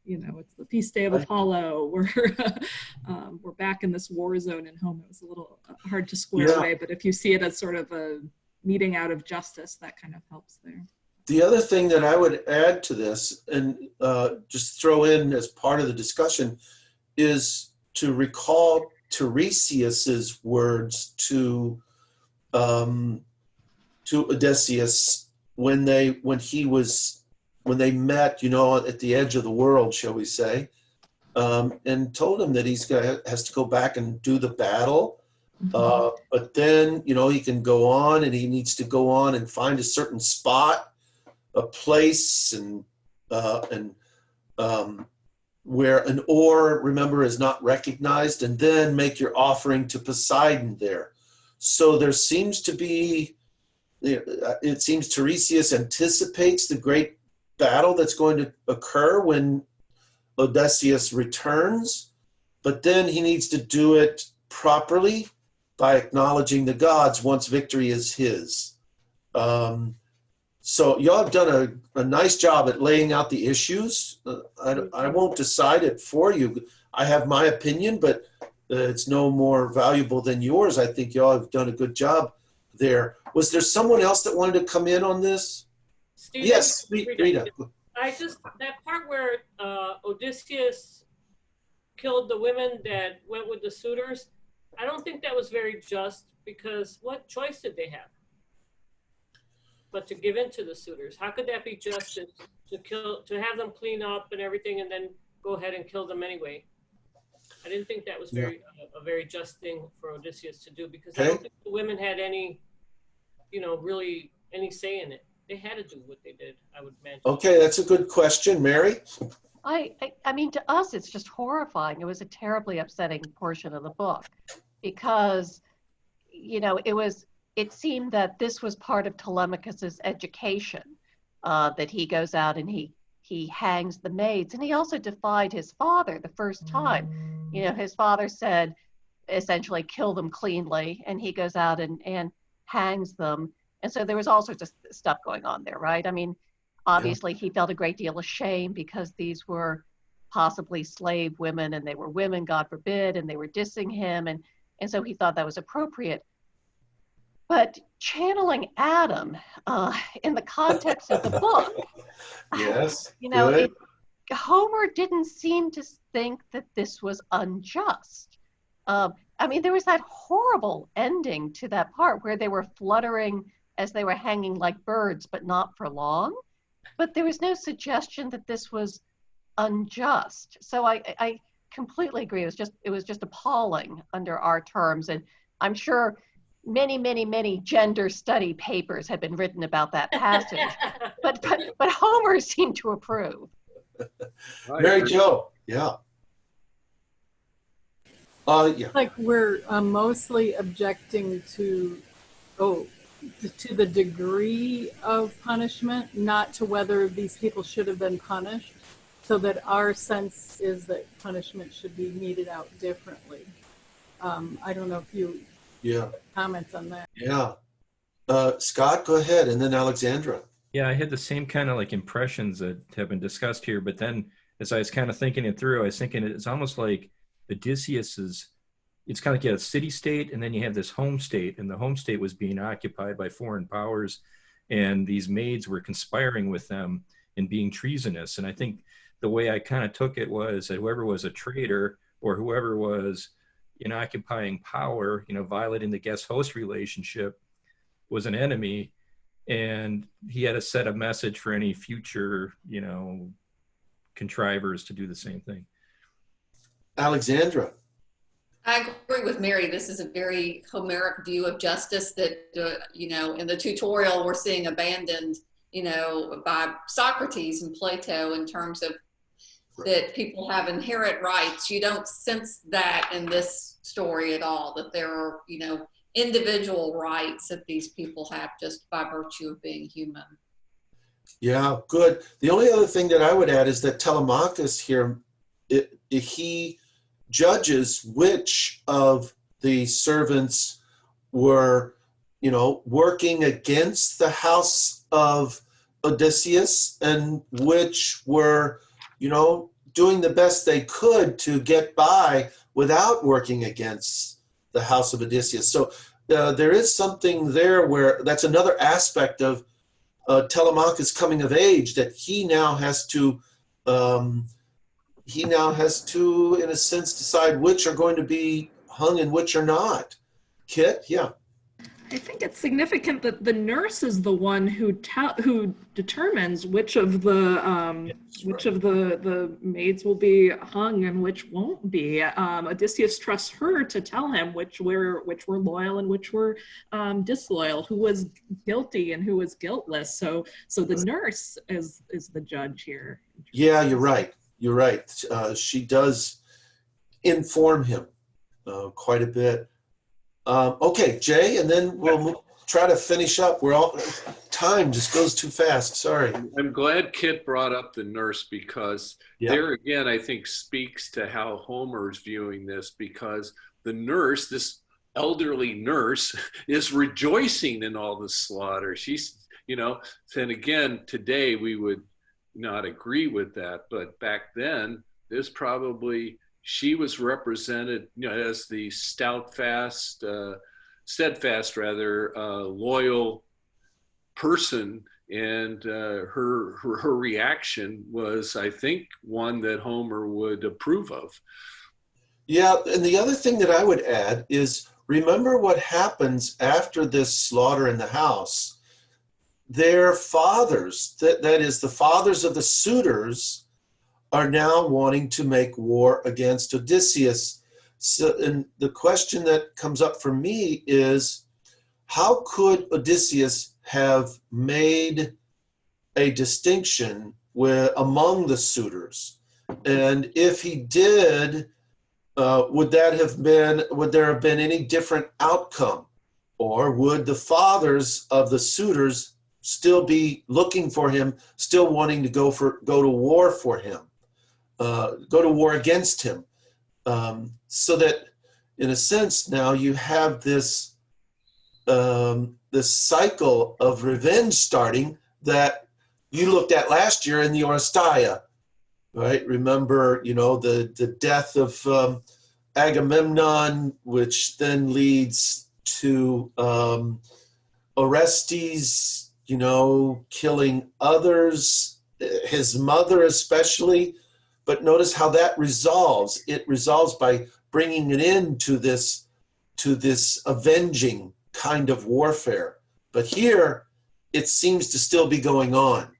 it's the feast day of Apollo. We're back in this war zone in home. It was a little hard to square away, but if you see it as sort of a meeting out of justice, that kind of helps there. The other thing that I would add to this, and just throw in as part of the discussion, is to recall Tiresias's words to Odysseus when they met, at the edge of the world, shall we say, and told him that has to go back and do the battle, but then he can go on, and he needs to go on and find a certain spot, a place, and where an oar, remember, is not recognized, and then make your offering to Poseidon there. So there seems to be, it seems Tiresias anticipates the great battle that's going to occur when Odysseus returns, but then he needs to do it properly by acknowledging the gods once victory is his. So y'all have done a nice job at laying out the issues. I won't decide it for you. I have my opinion, but it's no more valuable than yours. I think y'all have done a good job there. Was there someone else that wanted to come in on this? Stephen, yes, Rita. That part where Odysseus killed the women that went with the suitors, I don't think that was very just, because what choice did they have but to give in to the suitors? How could that be justice to have them clean up and everything and then go ahead and kill them anyway? I didn't think that was a very just thing for Odysseus to do, because I don't think the women had any, really any say in it. They had to do what they did, I would imagine. Okay, that's a good question. Mary? I mean, to us, it's just horrifying. It was a terribly upsetting portion of the book because, it seemed that this was part of Telemachus's education, that he goes out and he hangs the maids. And he also defied his father the first time. His father said, essentially, kill them cleanly. And he goes out and hangs them. And so there was all sorts of stuff going on there, right? I mean, obviously he felt a great deal of shame because these were possibly slave women, and they were women, God forbid, and they were dissing him. And so he thought that was appropriate. But channeling Adam in the context of the book, yes, Homer didn't seem to think that this was unjust. I mean, there was that horrible ending to that part where they were fluttering as they were hanging like birds, but not for long. But there was no suggestion that this was unjust. So I completely agree. It was just appalling under our terms. And I'm sure many gender study papers have been written about that passage. but Homer seemed to approve. Mary Jo, yeah. Like we're mostly objecting to the degree of punishment, not to whether these people should have been punished, so that our sense is that punishment should be meted out differently. I don't know if you comments on that. Yeah. Scott, go ahead, and then Alexandra. Yeah, I had the same kind of impressions that have been discussed here, but then as I was kind of thinking it through, I was thinking it's almost like Odysseus's, it's kind of like a city state, and then you have this home state, and the home state was being occupied by foreign powers, and these maids were conspiring with them and being treasonous. And I think the way I kind of took it was that whoever was a traitor or whoever was in occupying power, violating the guest-host relationship, was an enemy, and he had to set a message for any future, contrivers to do the same thing. Alexandra. I agree with Mary. This is a very Homeric view of justice that, in the tutorial we're seeing abandoned, by Socrates and Plato in terms of that people have inherent rights. You don't sense that in this story at all, that there are, individual rights that these people have just by virtue of being human. Yeah, good. The only other thing that I would add is that Telemachus here, he judges which of the servants were, working against the house of Odysseus and which were, doing the best they could to get by without working against the house of Odysseus. So there is something there where that's another aspect of Telemachus coming of age, that he now has to, in a sense, decide which are going to be hung and which are not. Kit, yeah. I think it's significant that the nurse is the one who determines which of the maids will be hung and which won't be. Odysseus trusts her to tell him which were loyal and which were disloyal, who was guilty and who was guiltless. So the nurse is the judge here. Yeah, you're right. You're right. She does inform him quite a bit. Okay, Jay, and then we'll try to finish up. Time just goes too fast. Sorry. I'm glad Kit brought up the nurse, because there again, I think speaks to how Homer's viewing this, because the nurse, this elderly nurse, is rejoicing in all the slaughter. She's, and again, today we would not agree with that, but back then, she was represented, as the steadfast, loyal person, and her reaction was, I think, one that Homer would approve of. Yeah, and the other thing that I would add is, remember what happens after this slaughter in the house. Their fathers, that is the fathers of the suitors, are now wanting to make war against Odysseus. So, and the question that comes up for me is, how could Odysseus have made a distinction among the suitors? And if he did, would there have been any different outcome? Or would the fathers of the suitors still be looking for him, still wanting to go to war for him? Go to war against him, so that, in a sense, now you have this cycle of revenge starting that you looked at last year in the Oresteia, right? Remember, the death of Agamemnon, which then leads to Orestes, killing others, his mother especially. But notice how that resolves. It resolves by bringing an end to this avenging kind of warfare. But here, it seems to still be going on.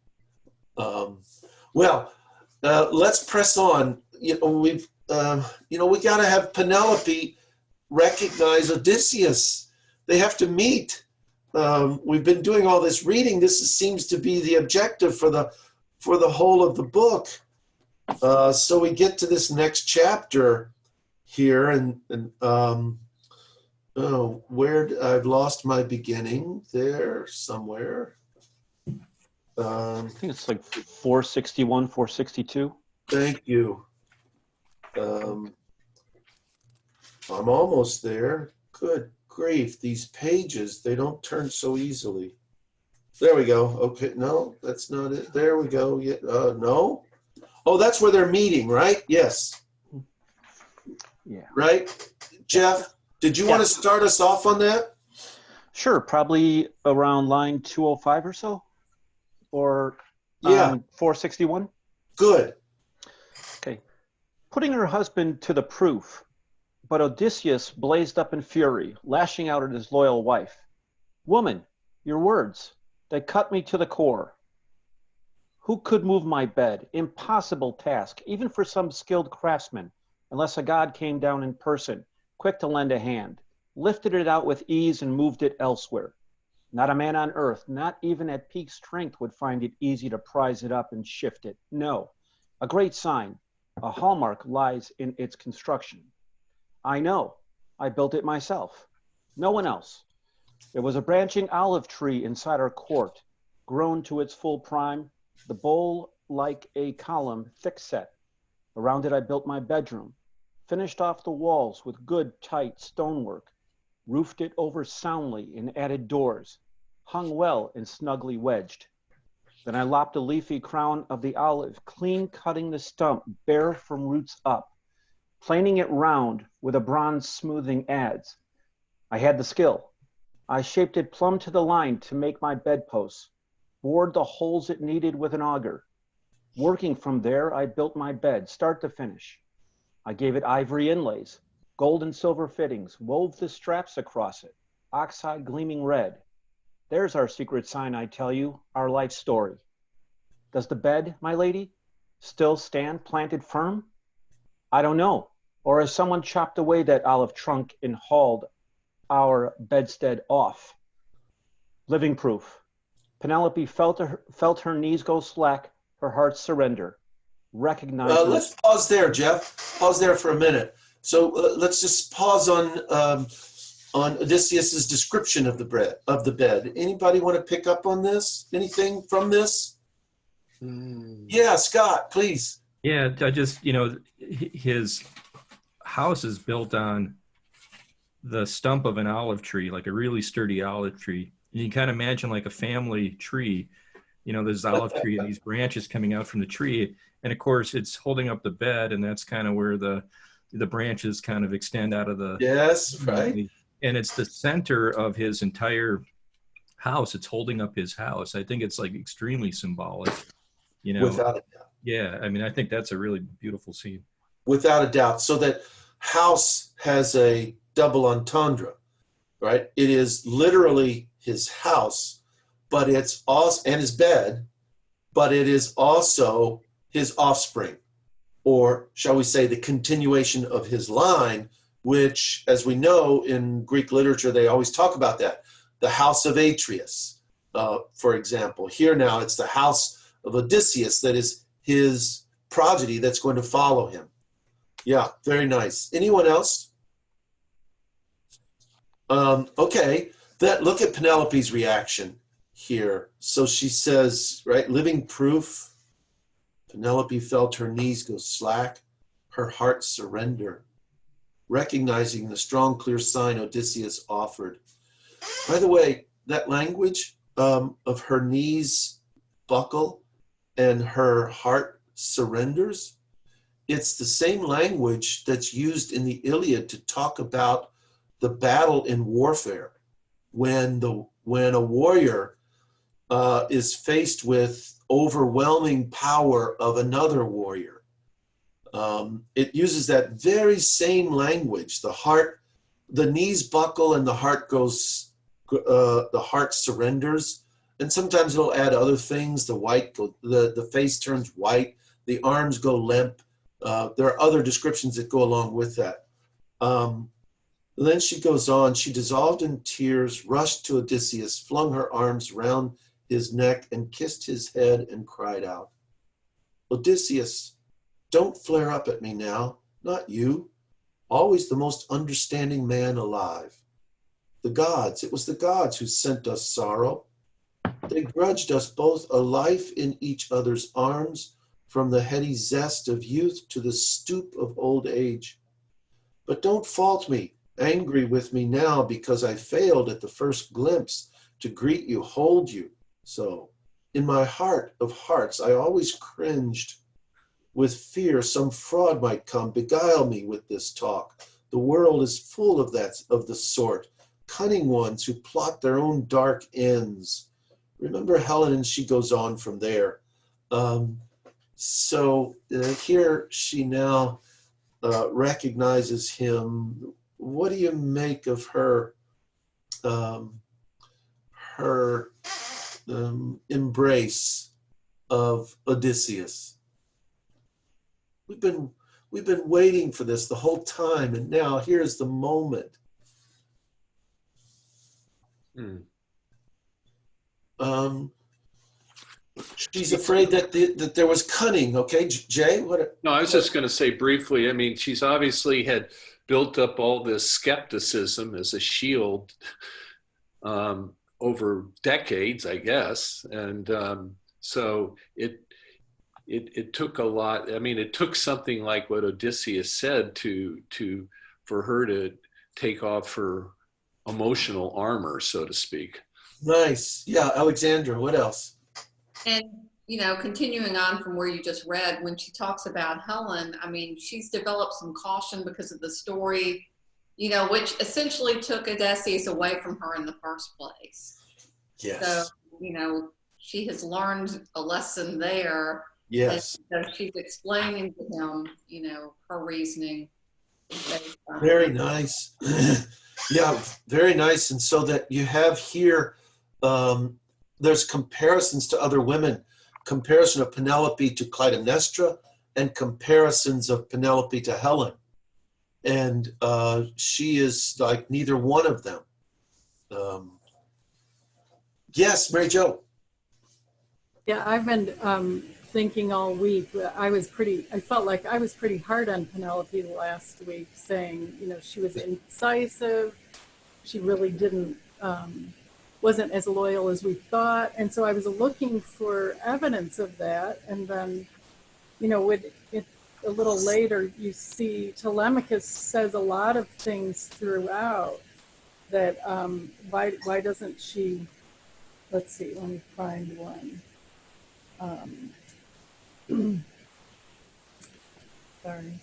Let's press on. We got to have Penelope recognize Odysseus. They have to meet. We've been doing all this reading. This seems to be the objective for the whole of the book. So we get to this next chapter here, and I've lost my beginning there somewhere. I think it's like 461, 462. Thank you. I'm almost there. Good grief, these pages, they don't turn so easily. There we go. Okay, no, that's not it. There we go. Yeah, no. Oh, that's where they're meeting, right? Yes. Yeah. Right? Jeff, did you want to start us off on that? Sure, probably around line 205 or so, or 461. Good. Okay. Putting her husband to the proof, but Odysseus blazed up in fury, lashing out at his loyal wife. Woman, your words, they cut me to the core. Who could move my bed? Impossible task, even for some skilled craftsman, unless a god came down in person, quick to lend a hand, lifted it out with ease and moved it elsewhere. Not a man on earth, not even at peak strength, would find it easy to prise it up and shift it. No, a great sign, a hallmark lies in its construction. I know, I built it myself. No one else. There was a branching olive tree inside our court, grown to its full prime, the bole like a column thick-set. Around it I built my bedroom, finished off the walls with good, tight stonework, roofed it over soundly and added doors, hung well and snugly wedged. Then I lopped a leafy crown of the olive, clean cutting the stump bare from roots up, planing it round with a bronze smoothing adze. I had the skill. I shaped it plumb to the line to make my bedposts, bored the holes it needed with an auger. Working from there, I built my bed, start to finish. I gave it ivory inlays, gold and silver fittings, wove the straps across it, oxhide gleaming red. There's our secret sign, I tell you, our life story. Does the bed, my lady, still stand planted firm? I don't know. Or has someone chopped away that olive trunk and hauled our bedstead off? Living proof. Penelope felt her knees go slack, her heart surrender. Recognizing. Let's pause there, Jeff. Pause there for a minute. So let's just pause on Odysseus's description of the bed. Anybody want to pick up on this? Anything from this? Yeah, Scott, please. Yeah, I just, his house is built on the stump of an olive tree, like a really sturdy olive tree. And you kind of imagine like a family tree, there's olive tree and these branches coming out from the tree. And of course it's holding up the bed, and that's kind of where the branches kind of extend out of the. Yes, right. And it's the center of his entire house. It's holding up his house. I think it's like extremely symbolic, Without a doubt. Yeah, I mean, I think that's a really beautiful scene. Without a doubt. So that house has a double entendre, right? It is literally his house, but it's also, and his bed, but it is also his offspring, or shall we say the continuation of his line, which, as we know in Greek literature, they always talk about that. The house of Atreus, for example. Here now it's the house of Odysseus that is his progeny that's going to follow him. Yeah, very nice. Anyone else? Okay, look at Penelope's reaction here. So she says, right, living proof. Penelope felt her knees go slack, her heart surrender, recognizing the strong, clear sign Odysseus offered. By the way, that language of her knees buckle and her heart surrenders, it's the same language that's used in the Iliad to talk about the battle in warfare. When a warrior is faced with overwhelming power of another warrior, it uses that very same language. The knees buckle and the heart surrenders. And sometimes it'll add other things. The face turns white, the arms go limp. There are other descriptions that go along with that. Then she goes on, she dissolved in tears, rushed to Odysseus, flung her arms round his neck and kissed his head and cried out, Odysseus, don't flare up at me now, not you, always the most understanding man alive. It was the gods who sent us sorrow. They grudged us both a life in each other's arms, from the heady zest of youth to the stoop of old age. But don't fault me, angry with me now, because I failed at the first glimpse to greet you, hold you. So, in my heart of hearts, I always cringed with fear some fraud might come, beguile me with this talk. The world is full of the sort, cunning ones who plot their own dark ends. Remember Helen, and she goes on from there. So here she now recognizes him. What do you make of her embrace of Odysseus? We've been waiting for this the whole time, and now here's the moment. She's afraid that there was cunning. Okay, Jay, what? No, I was just going to say briefly, I mean, she's obviously had built up all this skepticism as a shield over decades, I guess. And so it took a lot. I mean, it took something like what Odysseus said for her to take off her emotional armor, so to speak. Nice. Yeah, Alexandra, what else? And, you know, continuing on from where you just read, when she talks about Helen, I mean, she's developed some caution because of the story, you know, which essentially took Odysseus away from her in the first place. Yes. So, you know, she has learned a lesson there. Yes. And so she's explaining to him, you know, her reasoning. Very nice. Yeah, very nice. And so that you have here, there's comparisons to other women, comparison of Penelope to Clytemnestra, and comparisons of Penelope to Helen. And she is like neither one of them. Yes, Mary Jo. Yeah, I've been thinking all week. I felt like I was pretty hard on Penelope last week, saying, you know, she was indecisive. She really wasn't as loyal as we thought. And so I was looking for evidence of that. And then, you know, a little later, you see Telemachus says a lot of things throughout that, why doesn't she, let's see, let me find one. Sorry.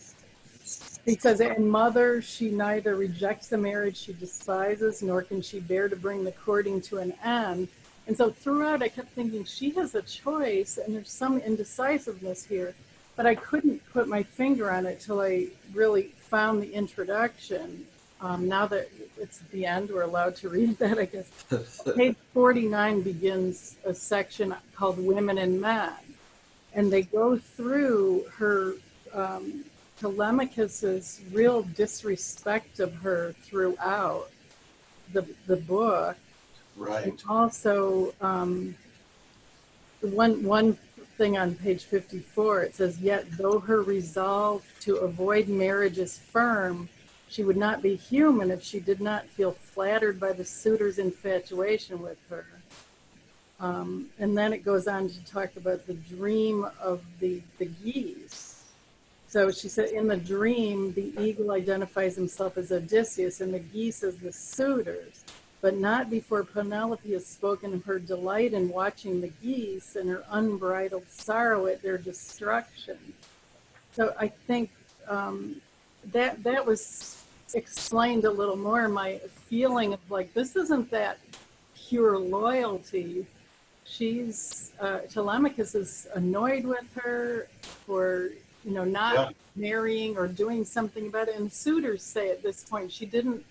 He says, in mother, she neither rejects the marriage she despises, nor can she bear to bring the courting to an end. And so throughout, I kept thinking she has a choice, and there's some indecisiveness here, but I couldn't put my finger on it till I really found the introduction. Now that it's the end, we're allowed to read that, I guess. Page 49 begins a section called Women and Men. And they go through her, Telemachus's real disrespect of her throughout the book. Right. And also, one thing on page 54, it says, yet though her resolve to avoid marriage is firm, she would not be human if she did not feel flattered by the suitor's infatuation with her. And then it goes on to talk about the dream of the geese. So she said, in the dream, the eagle identifies himself as Odysseus and the geese as the suitors, but not before Penelope has spoken of her delight in watching the geese and her unbridled sorrow at their destruction. So I think that was explained a little more, my feeling of like, this isn't that pure loyalty. She's, Telemachus is annoyed with her for, you know, not marrying or doing something about it. And suitors say at this point, she didn't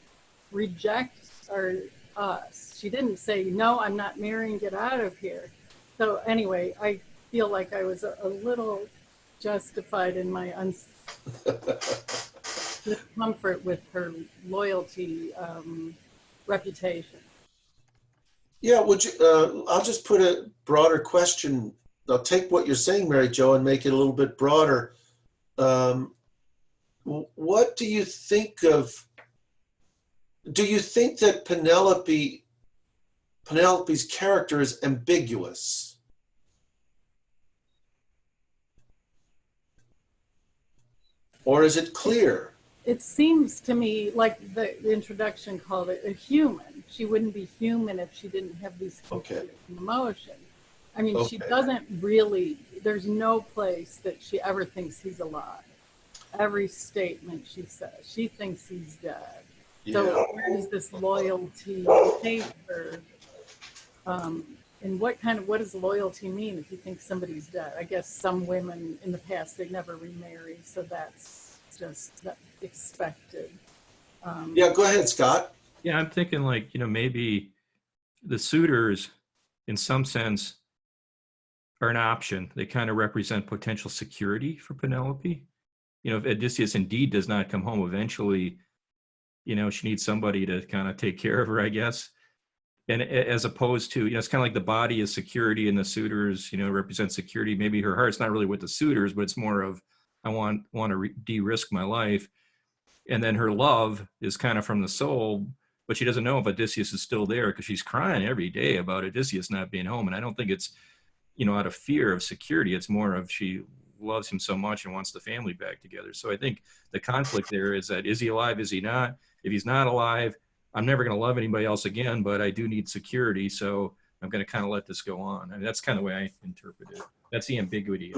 reject us. She didn't say, no, I'm not marrying, get out of here. So anyway, I feel like I was a little justified in my discomfort with her loyalty reputation. Yeah, would you, I'll just put a broader question. I'll take what you're saying, Mary Jo, and make it a little bit broader. What do you think that Penelope's character is ambiguous? Or is it clear? It seems to me like the introduction called it a human. She wouldn't be human if she didn't have these conflicting emotions. I mean, she doesn't really, there's no place that she ever thinks he's alive. Every statement she says, she thinks he's dead. Yeah. So where does this loyalty take her? And what does loyalty mean if you think somebody's dead? I guess some women in the past, they never remarry, so that's just expected. Yeah, go ahead, Scott. Yeah, I'm thinking like, you know, maybe the suitors, in some sense, are an option. They kind of represent potential security for Penelope. You know, if Odysseus indeed does not come home eventually, you know, she needs somebody to kind of take care of her, I guess. And as opposed to, you know, it's kind of like the body is security and the suitors, you know, represent security. Maybe her heart's not really with the suitors, but it's more of, I want to de-risk my life. And then her love is kind of from the soul, but she doesn't know if Odysseus is still there because she's crying every day about Odysseus not being home. And I don't think it's, you know, out of fear of security. It's more of she loves him so much and wants the family back together. So I think the conflict there is that, is he alive? Is he not? If he's not alive, I'm never going to love anybody else again, but I do need security, so I'm going to kind of let this go on. I mean, that's kind of the way I interpret it. That's the ambiguity.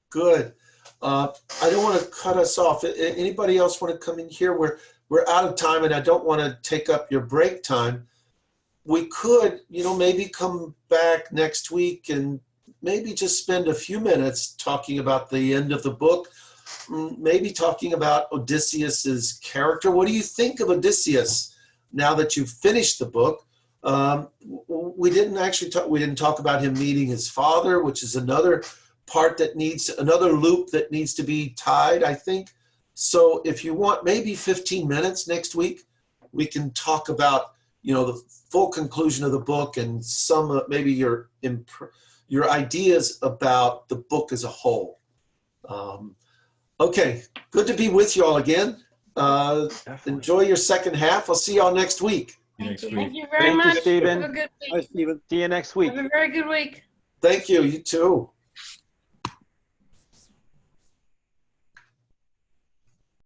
Good. I don't want to cut us off. Anybody else want to come in here? We're out of time, and I don't want to take up your break time. We could, maybe come back next week and maybe just spend a few minutes talking about the end of the book, maybe talking about Odysseus's character. What do you think of Odysseus now that you've finished the book? We didn't talk about him meeting his father, which is another part that needs, another loop that needs to be tied, I think. So if you want maybe 15 minutes next week, we can talk about, the full conclusion of the book and some maybe your ideas about the book as a whole. Okay, good to be with you all again. Enjoy your second half. I'll see y'all next week. Thank you very much. Thank you, Stephen. Have a good week. Hi, Stephen. See you next week. Have a very good week. Thank you. You too.